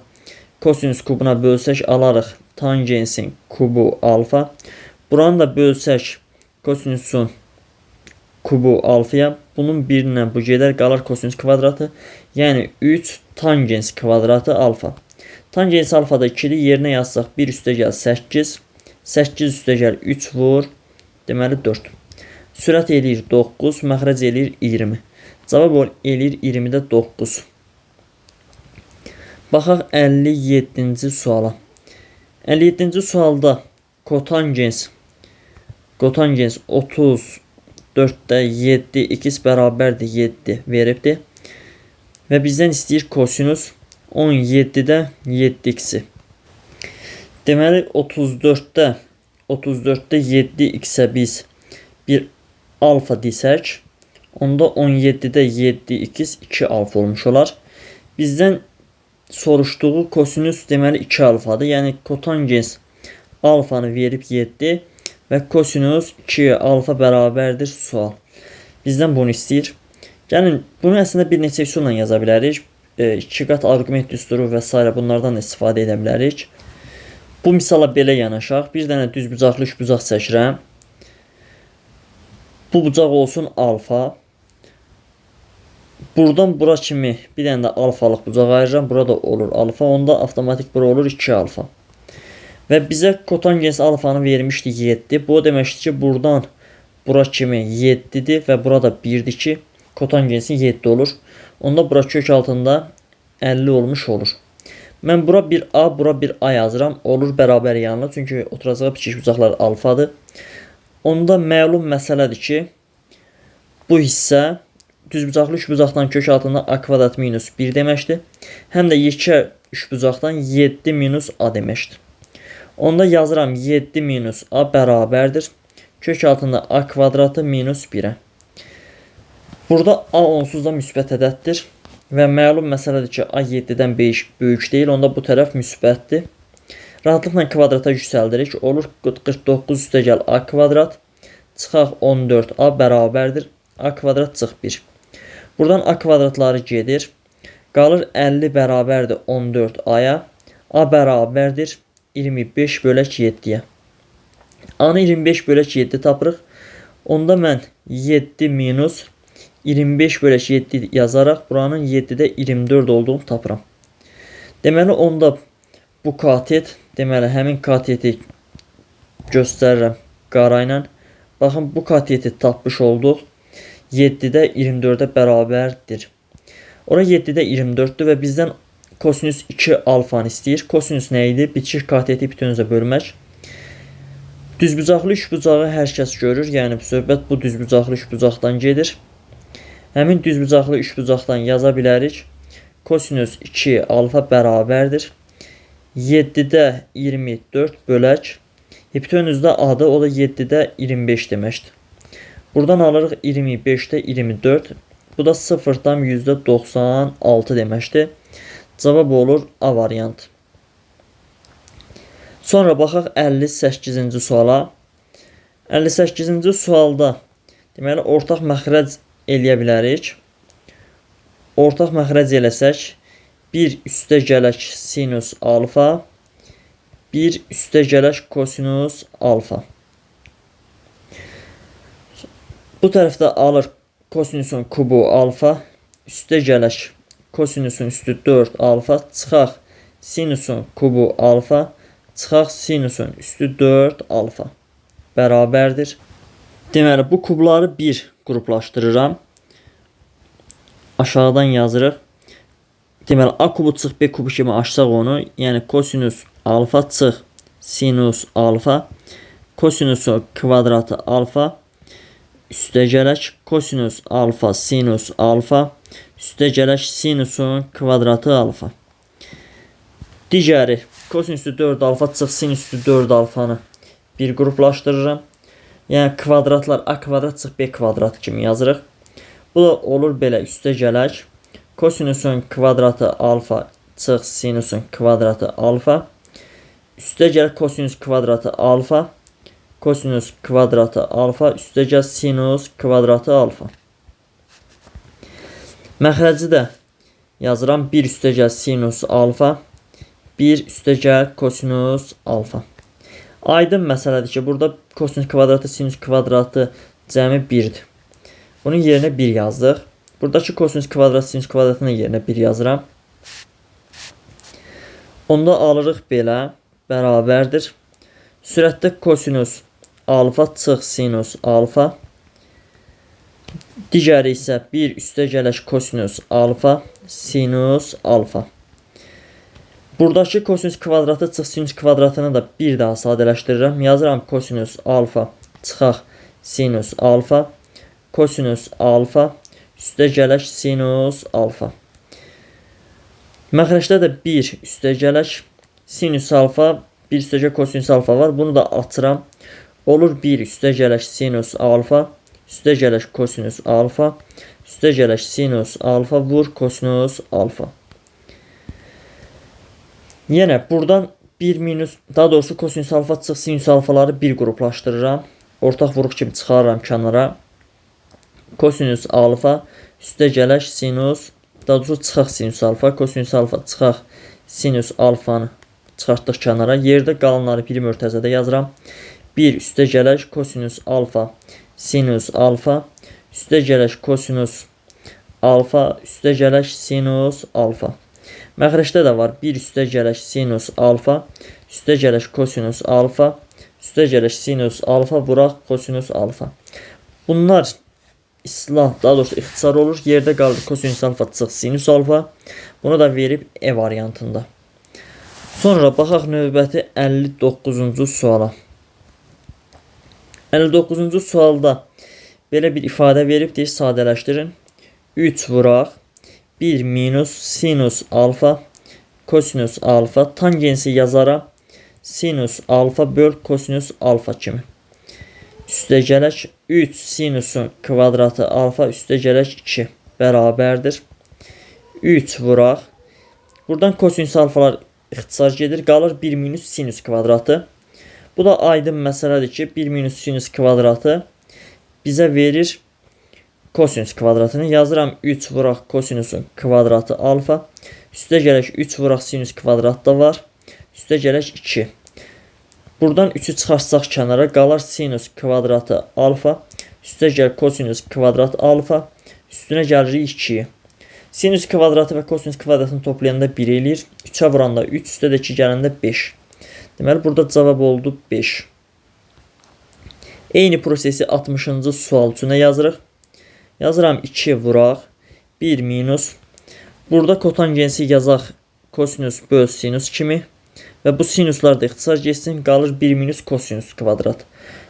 kosinüs kubuna bölsək alarıq tangensin kubu alfa. Buranı da bölsək kosinüsün kubu alfaya. Bunun birindən bu gedər, qalar kosinüs kvadratı. Yəni 3 tangens kvadratı alfa. Tangens alfada 2-dir. Yerinə yazsaq 1 üstəgəl 8. 8 üstəgəl 3 vur. Deməli 4. Sürət eləyir 9. Məxrəc eləyir 20. Cavab eləyir 20-də 9. Baxaq 57-ci suala. 57-ci sualda kotangens 34-də 7 x bərabərdir 7 veribdir. Və bizdən istəyir kosinus 17-də 7x-i. Deməli 34-də 7x-ə biz bir alfa desək, onda 17-də 7x 2 alfa olmuş olar. Bizdən soruşduğu kosinüs deməli 2 alfadır. Yəni kotangens alfanı verib 7 və kosinüs 2 alfa bərabərdir sual. Bizdən bunu istəyir. Gəlin bunu əslində bir neçə üsulla yaza bilərik. 2 qat arqument düsturu və s. bunlardan da istifadə edə bilərik. Bu misala belə yanaşaq. Bir dənə düzbucaqlı üçbucaq çəkirəm. Bu bucaq olsun alfa. Buradan bura kimi bir dənə də alfalıq bucaq ayırıram. Burada olur alfa. Onda avtomatik bura olur 2 alfa. Və bizə kotangens alfanı vermişdi 7. Bu deməkdir ki, buradan bura kimi 7-dir və burada 1-dir ki, kotangensin 7 olur. Onda bura kök altında 50 olmuş olur. Mən bura bir A, bura bir A yazıram. Olur bərabər yanına. Çünki oturacağı biçik bucaqlar alfadır. Onda məlum məsələdir ki, bu hissə düzbucaqlı üçbucaqdan kök altında A kvadrat minus 1 deməkdir. Həm də yekə üçbucaqdan 7 minus A deməkdir. Onda yazıram 7 minus A bərabərdir. Kök altında A kvadratı minus 1-ə. Burada A onsuz da müsbət ədəddir. Və məlum məsələdir ki, A 7-dən böyük deyil. Onda bu tərəf müsbətdir. Rahatlıqla kvadrata yüksəldirik. Olur 49 üstəgəl A kvadrat. Çıxaq 14 A bərabərdir. A kvadrat çıx 1. Buradan A kvadratları gedir. Qalır 50 bərabərdir 14 A-ya. A bərabərdir 25 bölək 7-yə. A-nı 25 bölək 7 tapırıq. Onda mən 7 minus 25 bölək 7 yazaraq buranın 7-də 24 olduğunu tapıram. Deməli onda bu katet, deməli həmin kateti göstərirəm qara ilə. Baxın bu kateti tapmış olduq. 7-də 24-ə bərabərdir. Ora 7-də 24-dür və bizdən kosinüs 2 alfanı istəyir. Kosinüs nə idi? Biçik kateti bütünüzə bölmək. Düzbucaqlı üçbucağı hər kəs görür. Yəni söhbət bu düzbucaqlı üçbucaqdan gedir. Həmin düzbucaqlı üçbucaqdan yaza bilərik. Kosinüs 2 alfa bərabərdir 7-də 24 bölək. Hipotenüzdə adı o da 7-də 25 deməkdir. Buradan alırıq 25-də 24. Bu da 0-dan %96 deməkdir. Cavab olur A variantı. Sonra baxaq 58-ci suala. 58-ci sualda deməli ortaq məxrəc eləyə bilərik. Ortaq məxrəc eləsək 1 üstə gələk sinus alfa, 1 üstə gələk kosinus alfa. Bu tərəfdə alır kosinüsün kubu alfa, üstə gələk kosinüsün üstü 4 alfa, çıxaq sinusun kubu alfa, çıxaq sinusun üstü 4 alfa bərabərdir. Deməli bu kubları bir qruplaşdırıram. Aşağıdan yazırıq. Deməli A kubu çıx B kubu kimi açsaq onu, yəni kosinus alfa çıx sinus alfa, kosinusun kvadratı alfa, üstə gələk kosinus alfa sinus alfa, üstə gələk sinusun kvadratı alfa. Digəri kosinüsü 4 alfa çıx sinüsü 4 alfanı bir qruplaşdırıram. Yəni kvadratlar A kvadrat çıx B kvadrat kimi yazırıq. Bu da olur belə üstəgələk kosinusun kvadratı alfa çıx sinusun kvadratı alfa. Üstəgəl kosinus kvadratı alfa. Kosinus kvadratı alfa üstəgəl sinus kvadratı alfa. Məxrəci də yazıram 1 üstəgəl sinus alfa. 1 üstəgəl kosinus alfa. Aydın məsələdir ki, burada kosinus kvadratı, sinus kvadratı cəmi 1'dir. Bunun yerinə 1 yazdıq. Buradakı kosinus kvadratı, sinus kvadratının yerinə 1 yazıram. Onda alırıq belə, bərabərdir. Sürətdə kosinus alfa çıx sinus alfa. Digəri isə 1 üstəgələk kosinus alfa sinus alfa. Buradakı kosinus kvadratı çıx sinus kvadratını da bir daha sadələşdirirəm. Yazıram kosinus alfa çıxaq sinus alfa. Kosinus alfa üstəgələk sinus alfa. Məxrəcdə də 1 üstəgələk sinus alfa, 1 üstəgələk kosinus alfa var. Bunu da atıram. Olur 1 üstəgələk sinus alfa, üstəgələk kosinus alfa, üstəgələk sinus alfa vur kosinus alfa. Yenə buradan 1 minus, daha doğrusu kosinus alfa çıx sinus alfaları bir qruplaşdırıram. Ortaq vuruq kimi çıxarıram kənara. Kosinus alfa üstəgələk sinus, daha doğrusu çıxaq sinus alfa, kosinus alfa çıxaq sinus alfanı çıxartdıq kənara. Yerdə qalanları bir mörtəzədə yazıram. 1 üstəgələk kosinus alfa sinus alfa üstəgələk kosinus alfa üstəgələk sinus alfa. Məxrəcdə də var 1 üstəgələk sinus alfa üstəgələk kosinus alfa üstəgələk sinus alfa vuraq kosinus alfa. Bunlar islah, daha doğrusu ixtisar olur. Yerdə qaldı kosinus alfa çıx sinus alfa. Bunu da verib E variantında. Sonra baxaq növbəti 59-cu suala. 59-cu sualda belə bir ifadə verib deyir, sadələşdirin. 3 vuraq 1 minus sinus alfa kosinus alfa tangensi yazara sinus alfa böl kosinus alfa kimi. Üstəgələk 3 sinusun kvadratı alfa üstəgələk 2 bərabərdir. 3 vuraq. Buradan kosinus alfalar ixtisar gedir. Qalır 1 minus sinus kvadratı. Bu da aydın məsələdir ki, 1 minus sinus kvadratı bizə verir kosinus kvadratını. Yazıram 3 vuraq kosinusun kvadratı alfa. Üstəgələk 3 vuraq sinus kvadratı da var. Üstəgələk 2. Buradan 3'ü çıxarsaq kənara qalar sinus kvadratı alfa. Üstəgəl kosinus kvadrat alfa. Üstünə gəlirik 2'yi. Sinus kvadratı və kosinus kvadratını toplayanda 1 eləyir. 3'ə vuranda 3, üstə də 2 gələndə 5. Deməli, burada cavab oldu 5. Eyni prosesi 60-cı sual üçün yazırıq. Yazıram 2 vuraq. 1 minus. Burada kotangensi yazaq kosinus böl sinus kimi. Və bu sinuslar da ixtisar geçsin. Qalır 1 minus kosinus kvadrat.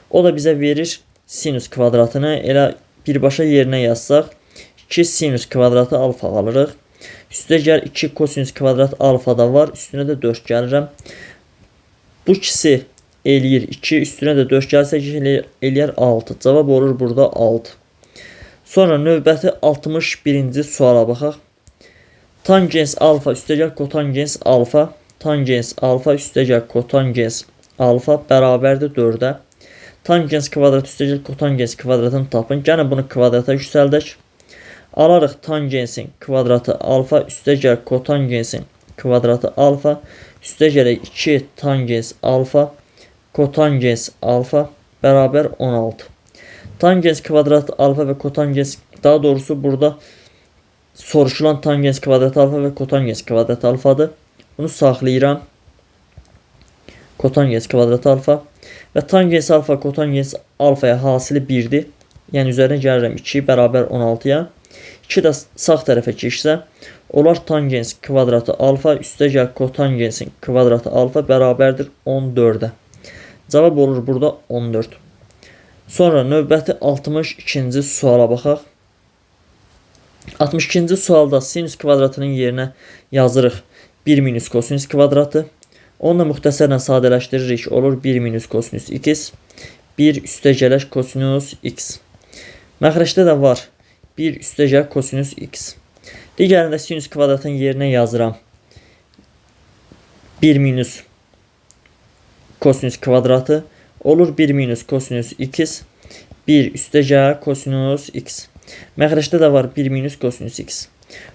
O da bizə verir sinus kvadratını. Elə birbaşa yerinə yazsaq 2 sinus kvadratı alfa alırıq. Üstə gəl 2 kosinus kvadrat alfa da var. Üstünə də 4 gəlirəm. Bu ikisi eləyir 2. Üstünə də 4 gəlsə eləyər 6. Cavab olur burada 6. Sonra növbəti 61-ci suala baxaq. Tangens alfa üstəgəl kotangens alfa. Tangens alfa üstəgəl kotangens alfa bərabərdir 4'ə. Tangens kvadrat üstəgəl kotangens kvadratını tapın. Gəlin bunu kvadrata yüksəldək. Alarıq tangensin kvadratı alfa üstəgəl kotangensin kvadratı alfa üstəgələk 2 tangens alfa kotangens alfa bərabər 16. Tangens kvadratı alfa və kotangens, daha doğrusu burada soruşulan tangens kvadratı alfa və kotangens kvadratı alfadır. Bunu saxlayıram. Kotangens kvadratı alfa və tangens alfa kotangens alfaya hasili 1'dir. Yəni üzərinə gəlirəm 2 bərabər 16'ya. 2 də sağ tərəfə keçsə, olar tangens kvadratı alfa üstəgəl kotangensin kvadratı alfa bərabərdir 14'ə. Cavab olur burada 14. Sonra növbəti 62-ci suala baxaq. 62-ci sualda sinus kvadratının yerinə yazırıq 1 minus kosinus kvadratı. Onunla müxtəsərlə sadələşdiririk. Olur 1 minus kosinus x. 1 üstəgələk kosinus x. Məxrəcdə də var 1 üstəgəl kosinüs x. Digərində sinüs kvadratın yerinə yazıram. 1 minus kosinüs kvadratı olur 1 minus kosinüs x. 1 üstəgəl kosinüs x. Məxrəcdə də var 1 minus kosinüs x.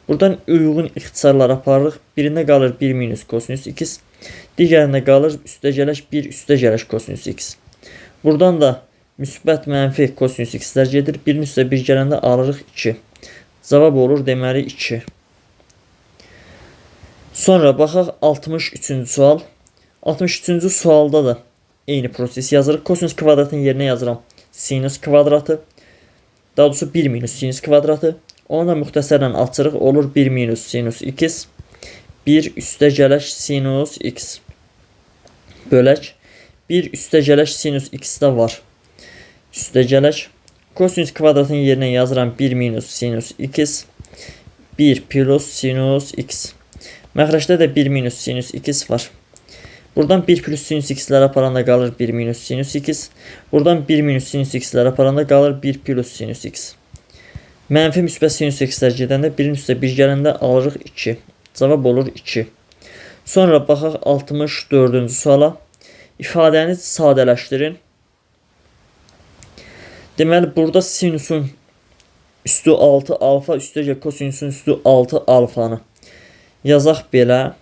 Buradan uyğun ixtisarlar aparırıq. Birində qalır 1 minus kosinüs x. Digərində qalır üstəgələş 1 üstəgələş kosinüs x. Buradan da müsbət mənfi kosinüs x-lər gedir. 1-in üstə 1 gələndə alırıq 2. Cavab olur deməli 2. Sonra baxaq 63-cü sual. 63-cü sualda da eyni proses yazırıq. Kosinüs kvadratın yerinə yazıram sinüs kvadratı. Daha doğrusu 1 minus sinüs kvadratı. Onu da müxtəsərlə açırıq. Olur 1 minus sinüs x. 1 üstəgələş sinüs x. Bölək. 1 üstəgələş sinüs x də var. Üstəgələş. Kosinüs kvadratın yerinə yazıram 1 minus sinüs x. 1 plus sinüs x. Məxrəcdə də 1 minus sinüs x var. Buradan 1 plus sinüs x-lər aparanda qalır 1 minus sinüs x. Buradan 1 minus sinüs x-lər aparanda qalır 1 plus sinüs x. Mənfi müsbət sinüs x-lər gedəndə 1-in üstə 1 gələndə alırıq 2. Cavab olur 2. Sonra baxaq 64-cü suala. İfadəni sadələşdirin. Deməli, burada sinüsün üstü 6 alfa, üstəgəl kosinüsün üstü 6 alfanı yazaq belə.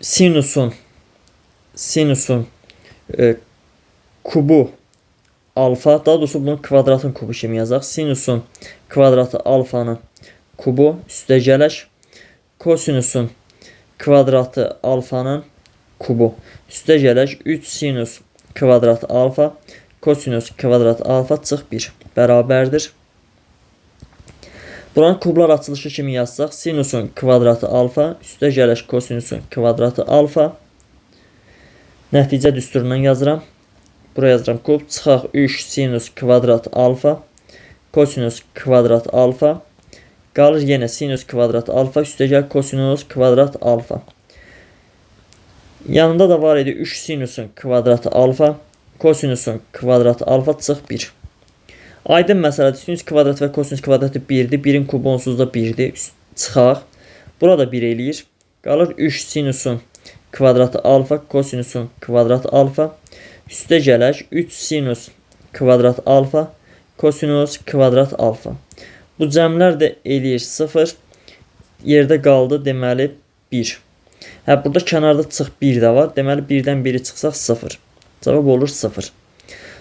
Sinüsün kubu alfa, daha doğrusu bunu kvadratın kubu kimi yazaq. Sinüsün kvadratı alfanın kubu üstəgələş kosinüsün kvadratı alfanın kubu üstəgələş 3 sinüs kvadrat alfa kosinüs kvadrat alfa çıx 1 bərabərdir. Buranın kublar açılışı kimi yazsaq, sinüsün kvadratı alfa üstəgələş kosinüsün kvadratı alfa. Nəticə düsturundan yazıram. Buraya yazıram kub. Çıxaq 3 sinüs kvadrat alfa kosinüs kvadrat alfa. Qalır yenə sinüs kvadrat alfa üstəgəl kosinüs kvadrat alfa. Yanında da var idi 3 sinüsün kvadratı alfa kosinüsün kvadratı alfa çıx 1. Aydın məsələdir. Sinüs kvadrat və kosinüs kvadratı 1-dir. 1-in kubu onsuz da 1-dir. Çıxaq. Burada 1 eləyir. Qalır 3 sinüsün kvadratı alfa kosinüsün kvadrat alfa üstəgələş 3 sinüs kvadrat alfa kosinüs kvadrat alfa. Bu cəmlər də eləyir 0. Yerdə qaldı deməli 1. Burada kənarda çıx 1 də var. Deməli 1-dən 1-i çıxsaq 0. Cavab olur 0.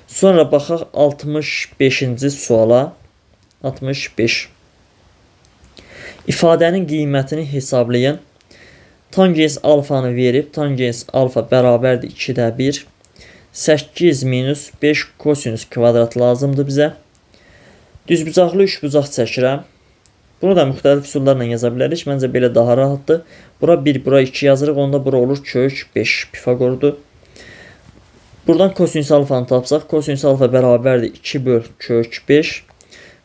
Sonra baxaq 65-ci suala. 65. İfadənin qiymətini hesablayın. Tangens alfanı verib, tangens alfa bərabərdir 2-də 1. 8 minus 5 kosinüs kvadrat lazımdır bizə. Düzbucaqlı üçbucaq çəkirəm. Bunu da müxtəlif üsullarla yaza bilərik. Məncə belə daha rahatdır. Bura 1, bura 2 yazırıq. Onda bura olur kök 5 Pifaqordur. Buradan kosinüs alfanı tapsaq, kosinüs alfa bərabərdir 2 böl kök 5.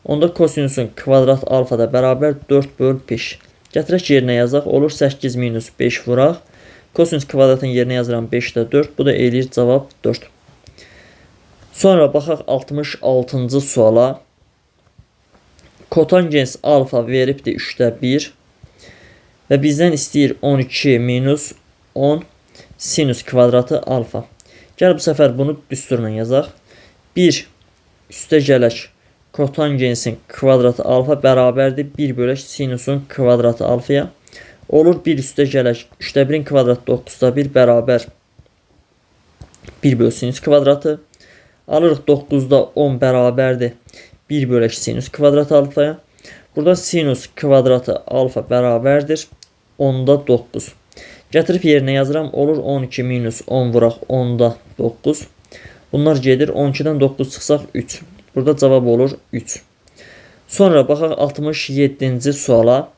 Onda kosinüsün kvadrat alfa da bərabər 4 böl 5. Gətirək yerinə yazaq. Olur 8 minus 5 vuraq. Kosinüs kvadratın yerinə yazıram 5-də 4. Bu da eləyir cavab 4. Sonra baxaq 66-cı suala. Kotangens alfa veribdir 3-də 1. Və bizdən istəyir 12 minus 10 sinüs kvadratı alfa. Gəl bu səfər bunu düsturla yazaq. 1 üstəgələş kotangensin kvadratı alfa bərabərdir 1 bölək sinüsün kvadratı alfaya. Olur 1 üstəgələş 3-də 1-in kvadratı 9-da 1 bərabər 1 bölək sinüs kvadratı. Alırıq 9-da 10 bərabərdir 1 bölək sinüs kvadratı alfaya. Burada sinüs kvadratı alfa bərabərdir 10-da 9. Gətirib yerinə yazıram. Olur 12 minus 10 vuraq 10-da 9. Bunlar gedir. 12-dən 9 çıxsaq 3. Burada cavab olur 3. Sonra baxaq 67-ci suala.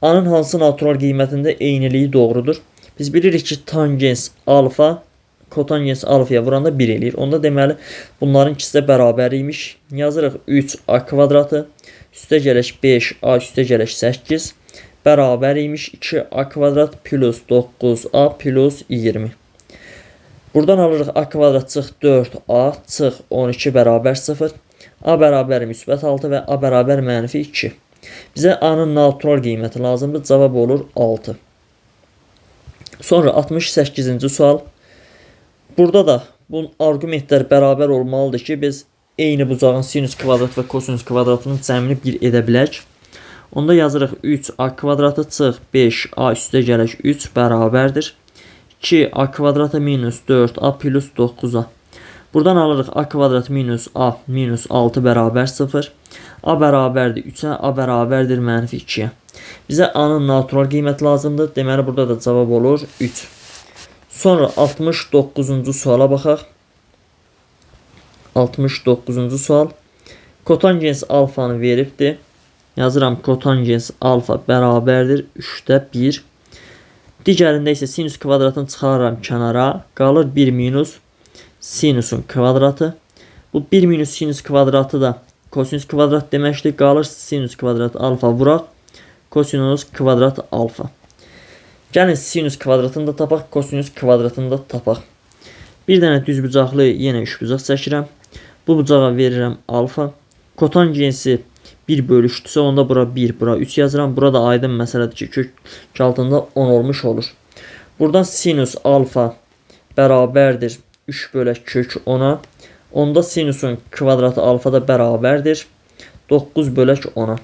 A-nın hansı natural qiymətində eyniliyi doğrudur? Biz bilirik ki, tangens alfa kotangens alfaya vuranda 1 eləyir. Onda deməli bunların ikisi də bərabər imiş. Yazırıq 3a kvadratı üstəgələş 5a üstəgələş 8 bərabər imiş 2a kvadrat plus 9a plus 20. Buradan alırıq a kvadrat çıx 4a çıx 12 bərabər 0. A bərabər müsbət 6 və A bərabər mənfi 2. Bizə A-nın natural qiyməti lazımdır. Cavab olur 6. Sonra 68-ci sual. Burada da bu arqumentlər bərabər olmalıdır ki, biz eyni bucağın sinus kvadrat və kosinus kvadratının cəmini 1 edə bilək. Onda yazırıq 3a kvadratı çıx 5a üstə gələk 3 bərabərdir. 2a kvadratı minus 4a plus 9a. Buradan alırıq a kvadrat minus a minus 6 bərabər 0. A bərabərdir 3-ə, a bərabərdir mənfi 2-yə. Bizə a-nın natural qiyməti lazımdır. Deməli, burada da cavab olur 3. Sonra 69-cu suala baxaq. 69-cu sual. Kotangens alfanı veribdir. Yazıram kotangens alfa bərabərdir 3-də 1. Digərində isə sinus kvadratını çıxarıram kənara. Qalır 1 minus sinusun kvadratı. Bu 1 minus sinus kvadratı da kosinus kvadrat deməkdir. Qalır sinus kvadrat alfa vuraq. Kosinus kvadrat alfa. Gəlin sinus kvadratını da tapaq, kosinus kvadratını da tapaq. Bir dənə düzbucaqlı yenə üçbucaq çəkirəm. Bu bucağa verirəm alfa. Kotangensi 1 bölüşdüsə onda bura 1, bura 3 yazıram. Burada aydın məsələdir ki, kök altında 10 olmuş olur. Buradan sinus alfa bərabərdir 3 bölək kök 10'a. Onda sinusun kvadratı alfa da bərabərdir 9 bölək 10'a.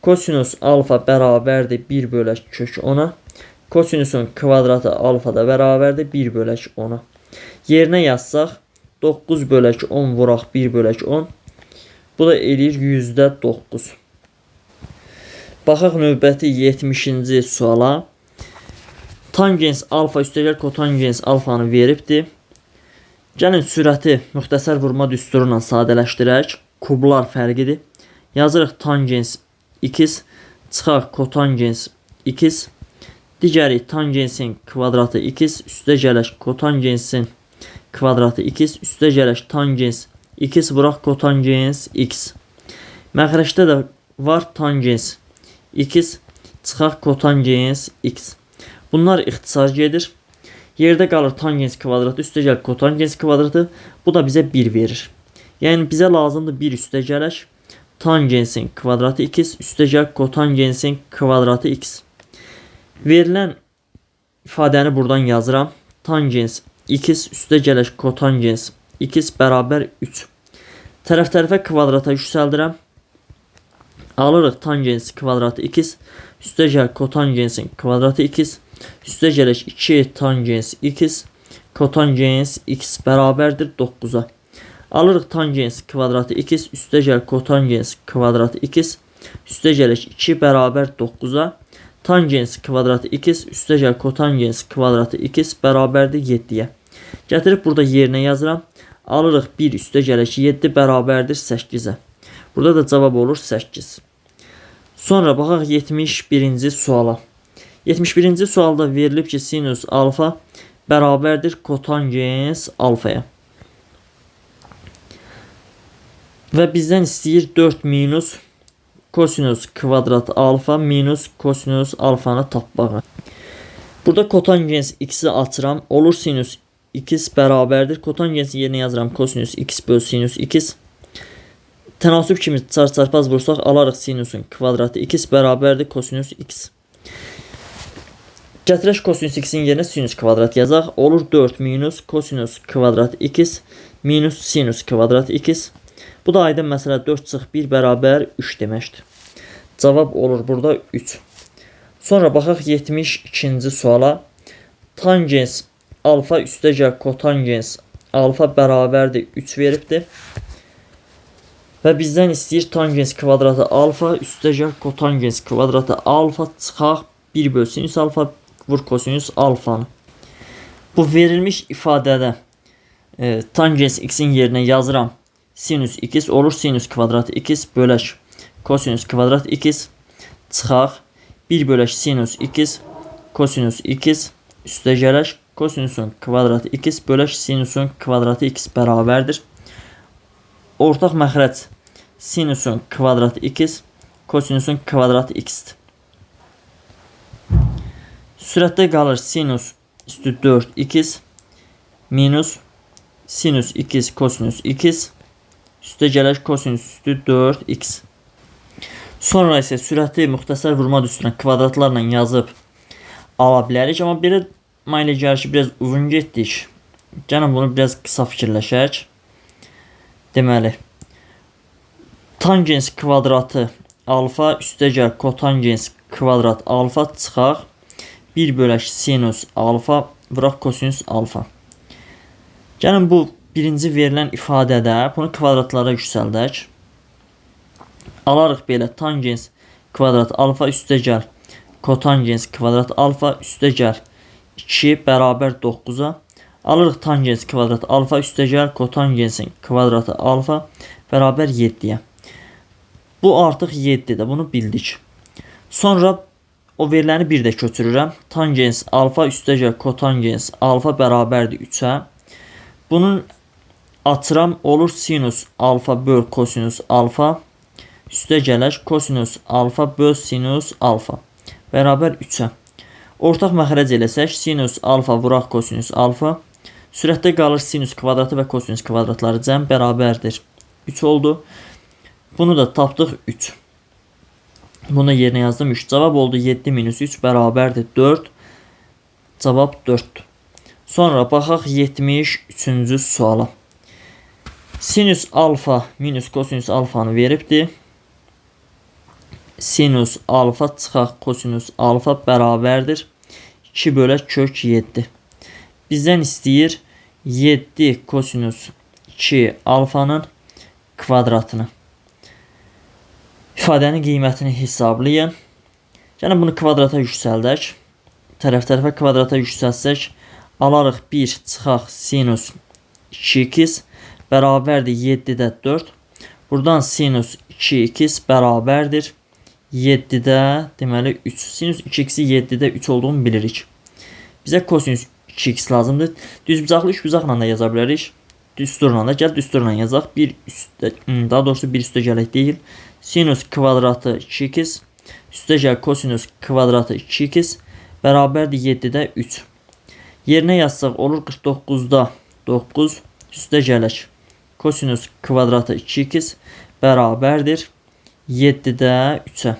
Kosinus alfa bərabərdir 1 bölək kök 10'a. Kosinusun kvadratı alfa da bərabərdir 1 bölək 10'a. Yerinə yazsaq 9 bölək 10 vuraq 1 bölək 10. Bu da eləyir %9. Baxaq növbəti 70-ci suala. Tangens alfa üstəgəl kotangens alfanı veribdir. Gəlin sürəti müxtəsər vurma düsturu ilə sadələşdirək. Kublar fərqidir. Yazırıq tangens x çıxaq kotangens x. Digəri tangensin kvadratı x üstə gələk kotangensin kvadratı x üstə gələk tangens x vuraq kotangens x. Məxrəcdə də var tangens x çıxaq kotangens x. Bunlar ixtisar gedir. Yerdə qalır tangens kvadratı üstə gəl kotangens kvadratı. Bu da bizə 1 verir. Yəni bizə lazımdır 1 üstə gələk tangensin kvadratı x üstə gəl kotangensin kvadratı x. Verilən ifadəni buradan yazıram. Tangens x üstə gələk kotangens x bərabər 3. Tərəf-tərəfə kvadrata yüksəldirəm. Alırıq tangens kvadratı x üstə gəl kotangensin kvadratı x üstə gələk 2 tangens x kotangens x bərabərdir 9'a. Alırıq tangens kvadratı x üstə gəl kotangens kvadratı x üstə gələk 2 bərabər 9'a. Tangens kvadratı x üstə gəl kotangens kvadratı x bərabərdir 7'yə. Gətirib burada yerinə yazıram. Alırıq 1 üstə gələk 7 bərabərdir 8'ə. Burada da cavab olur 8. Sonra baxaq 71-ci suala. 71-ci sualda verilib ki, sinus alfa bərabərdir kotangens alfaya. Və bizdən istəyir 4 minus kosinus kvadrat alfa minus kosinus alfanı tapmağı. Burada kotangens x'i açıram. Olur sinus x bərabərdir. Kotangensi yerinə yazıram kosinus x böl sinus x. Tənasüb kimi çarpaz vursaq alarıq sinusun kvadratı x bərabərdir kosinus x. Gətirək kosinus x'in yerinə sinus kvadrat yazaq. Olur 4 minus kosinus kvadrat x minus sinus kvadrat x. Bu da aydın məsələ 4 çıx 1 bərabər 3 deməkdir. Cavab olur burada 3. Sonra baxaq 72-ci suala. Tangens alfa üstə gəl kotangens alfa bərabərdir 3 veribdir. Və bizdən istəyir tangens kvadratı alfa üstə gəl kotangens kvadratı alfa çıxaq 1 böl sinus alfa vur kosinus alfanı. Bu verilmiş ifadədə tangens x'in yerinə yazıram. Sinus x olur sinus kvadratı x bölək kosinus kvadrat x çıxaq 1 bölək sinus x kosinus x üstə gələk kosinusun kvadratı x bölək sinusun kvadratı x bərabərdir. Ortaq məxrəc sinusun kvadratı x kosinusun kvadratı x'dir. Sürətdə qalır sinus üstü 4x minus sinus x kosinus x üstə gələk kosinüs üstü 4x. Sonra isə sürəti müxtəsər vurma düsturuna kvadratlarla yazıb ala bilərik. Amma belə mənə elə gəlir ki, biraz uzun getdik. Gəlin bunu biraz qısa fikirləşək. Deməli, tangens kvadratı alfa üstə gəl kotangens kvadrat alfa çıxaq. 1 bölək sinus alfa vuraq kosinus alfa. Gəlin bu birinci verilən ifadədə bunu kvadratlara yüksəldək. Alarıq belə tangens kvadrat alfa üstə gəl kotangens kvadrat alfa üstə gəl 2 bərabər 9-a. Alırıq tangens kvadrat alfa üstə gəl kotangensin kvadratı alfa bərabər 7-yə. Bu artıq 7-dir. Bunu bildik. Sonra o veriləni bir də köçürürəm. Tangens alfa üstə gəl kotangens alfa bərabərdir 3-ə. Bunun atıram olur sinus alfa böl kosinus alfa üstə gələk kosinus alfa böl sinus alfa bərabər 3-ə. Ortaq məxrəc eləsək sinus alfa vuraq kosinus alfa. Sürətdə qalır sinus kvadratı və kosinus kvadratları cəm bərabərdir 3 oldu. Bunu da tapdıq 3. Bunu yerinə yazdım 3. Cavab oldu 7 minus 3 bərabərdir 4. Cavab 4'dür. Sonra baxaq 73-cü suala. Sinus alfa minus kosinus alfanı veribdir. Sinus alfa çıxaq kosinus alfa bərabərdir 2 bölək kök 7. Bizdən istəyir 7 kosinus 2 alfanın kvadratını. İfadənin qiymətini hesablayın. Yəni bunu kvadrata yüksəldək. Tərəf-tərəfə kvadrata yüksəlsək alarıq 1 çıxaq sinus 2x bərabərdir 7-də 4. Buradan sinus 2x bərabərdir 7-də deməli 3. Sinus 2x'i 7-də 3 olduğunu bilirik. Bizə kosinus 2x lazımdır. Düzbucaqlı üçbucaqla da yaza bilərik. Düsturla da gəl düsturla yazaq. Daha doğrusu bir üstə gələk deyil. Sinus kvadratı 2x üstə gəl kosinus kvadratı 2x bərabərdir 7-də 3. Yerinə yazsaq olur 49-da 9 üstə gələk kosinus kvadratı 2x bərabərdir 7-də 3-ə.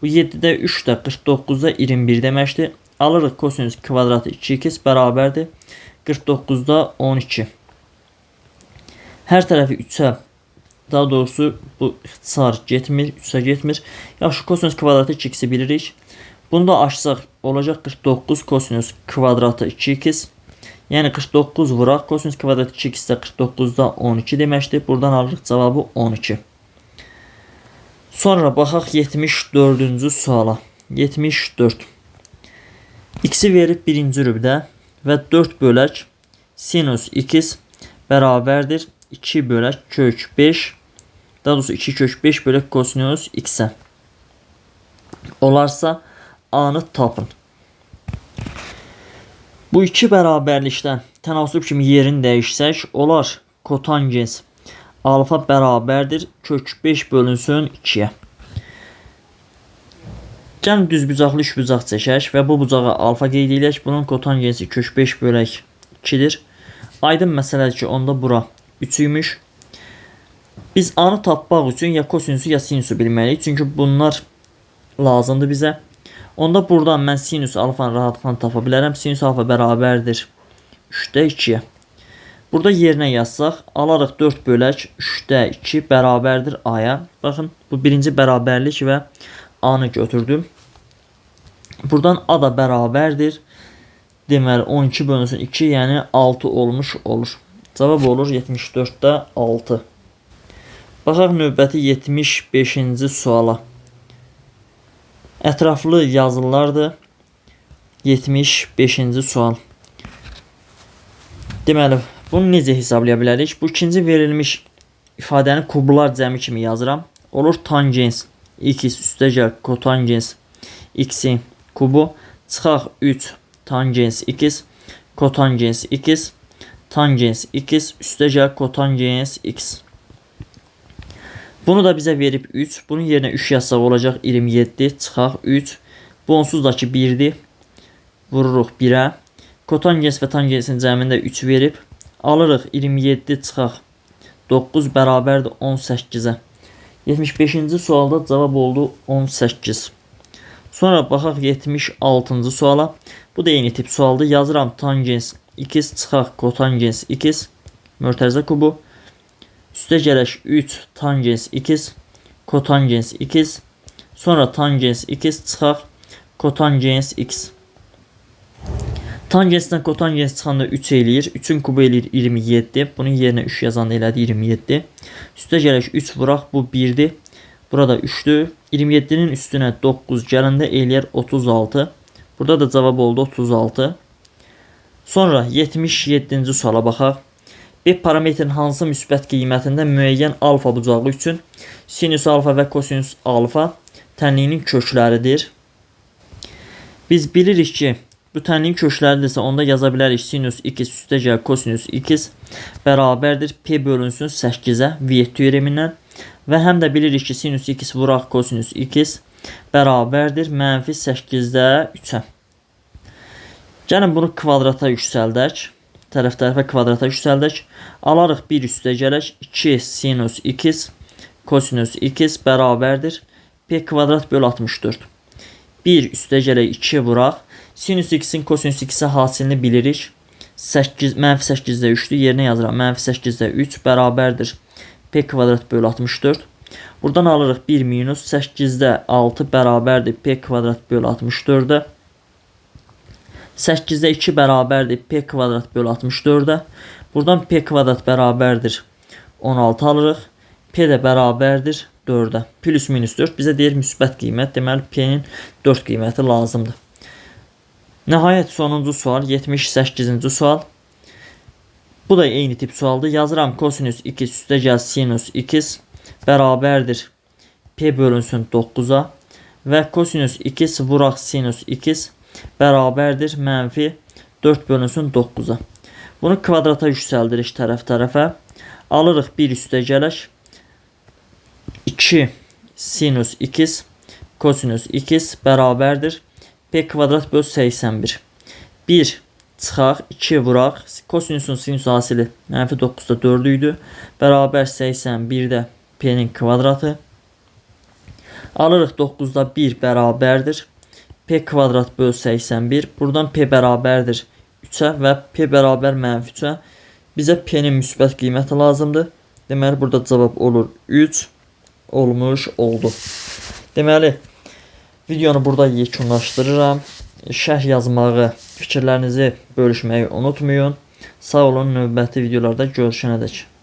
Bu 7-də 3 də 49-da 21 deməkdir. Alırıq kosinus kvadratı 2x bərabərdir 49-da 12. Hər tərəfi 3-ə, daha doğrusu bu ixtisar getmir, 3-ə getmir. Yaxşı, kosinus kvadratı 2x'i bilirik. Bunu da açsaq olacaq 49 kosinus kvadratı 2x. Yəni 49 vuraq kosinus kvadratı 2x də 49-da 12 deməkdir. Buradan alırıq cavabı 12. Sonra baxaq 74-cü suala. 74. X-i verib birinci rübdə və 4 bölək sinus x bərabərdir 2 bölək kök 5. Daha doğrusu 2 kök 5 bölək kosinus x-ə. Olarsa A-nı tapın. Bu iki bərabərlikdən tənasüb kimi yerini dəyişsək olar kotangens alfa bərabərdir kök 5 bölünsün 2-yə. Gəlin düzbucaqlı üçbucaq çəkək və bu bucağa alfa qeyd edək. Bunun kotangensi kök 5 bölək 2-dir. Aydın məsələdir ki, onda bura 3 imiş. Biz A-nı tapmaq üçün ya kosinusu ya sinusu bilməliyik. Çünki bunlar lazımdır bizə. Onda buradan mən sinus alfanı rahatlıqla tapa bilərəm. Sinus alfa bərabərdir 3-də 2-yə. Burada yerinə yazsaq alarıq 4 bölək 3-də 2 bərabərdir A-ya. Baxın, bu birinci bərabərlik və A-nı götürdüm. Buradan A da bərabərdir. Deməli 12 bölünsün 2, yəni 6 olmuş olur. Cavab olur 74-də 6. Baxaq növbəti 75-ci suala. Ətraflı yazılılardır. 75-ci sual. Deməli, bunu necə hesablaya bilərik? Bu ikinci verilmiş ifadəni kublar cəmi kimi yazıram. Olur tangens x üstə gəl kotangens x-in kubu çıxaq 3 tangens x kotangens x tangens x üstə gəl kotangens x. Bunu da bizə verib 3. Bunun yerinə 3 yazsaq olacaq 27 çıxaq 3. Bu onsuz da ki 1-dir. Vururuq 1-ə. Kotangens və tangensin cəmində 3 verib. Alırıq 27 çıxaq 9 bərabərdir 18-ə. 75-ci sualda cavab oldu 18. Sonra baxaq 76-cı suala. Bu da eyni tip sualdır. Yazıram tangens x çıxaq kotangens x mötərizə kubu. Üstə gələk 3 tangens x kotangens x. Sonra tangens x çıxaq kotangens x. Tangensdən kotangens çıxanda 3 eləyir. 3-ün kubu eləyir 27. Bunun yerinə 3 yazanda elədi 27. Üstə gələk 3 vuraq. Bu 1-dir. Burada 3'dür. 27'nin üstüne 9 gələndə eləyər 36. Burada da cavab oldu 36. Sonra 77-ci suala baxaq. Bir parametrin hansı müsbət qiymətində müəyyən alfa bucağı üçün sinüs alfa və kosinüs alfa tənliyinin kökləridir. Biz bilirik ki, bu tənliyin kökləridirsə onda yaza bilərik sinüs 2 üstə gəl kosinüs 2 bərabərdir p bölünsün 8-ə v teoremindən. Və həm də bilirik ki, sinüs 2 vuraq kosinüs 2 bərabərdir mənfi 8-də 3-ə. Gəlin bunu kvadrata yüksəldək. Tərəf-tərəfə kvadrata yüksəldək. Alarıq 1 üstə gələk 2 sinüs 2 kosinüs 2 bərabərdir p kvadrat böl 64. 1 üstə gələk 2 vuraq. Sinüs 2-in kosinüs 2 hasilini bilirik. Mənfi 8-də 3-dür. Yerinə yazıram. Mənfi 8-də 3 bərabərdir p kvadrat böl 64. Buradan alırıq 1 minus 8'də 6 bərabərdir p kvadrat böl 64'də. 8'də 2 bərabərdir p kvadrat böl 64'də. Buradan p kvadrat bərabərdir 16 alırıq. P də bərabərdir 4'ə. Plus minus 4 bizə deyir müsbət qiymət. Deməli p'nin 4 qiyməti lazımdır. Nəhayət sonuncu sual 78-ci sual. Bu da eyni tip sualdır. Yazıram kosinüs 2 üstə gəl sinüs 2 bərabərdir p bölünsün 9'a və kosinüs 2 vuraq sinüs 2 bərabərdir mənfi 4 bölünsün 9'a. Bunu kvadrata yüksəldirik tərəf-tərəfə. Alırıq 1 üstə gələk 2 sinüs 2 kosinüs 2 bərabərdir p kvadrat böl 81. 1 çıxaq 2 vuraq. Kosinüsün sinüs hasili mənfi 9'da 4 idi. Bərabər 81'də p'nin kvadratı. Alırıq 9'da 1 bərabərdir p kvadrat böl 81. Buradan p bərabərdir 3'ə və p bərabər mənfi 3'ə. Bizə p'nin müsbət qiyməti lazımdır. Deməli burada cavab olur 3 olmuş oldu. Deməli videonu burada yekunlaşdırıram. Şərh yazmağı, fikirlərinizi bölüşməyi unutmayın. Sağ olun, növbəti videolarda görüşənədək.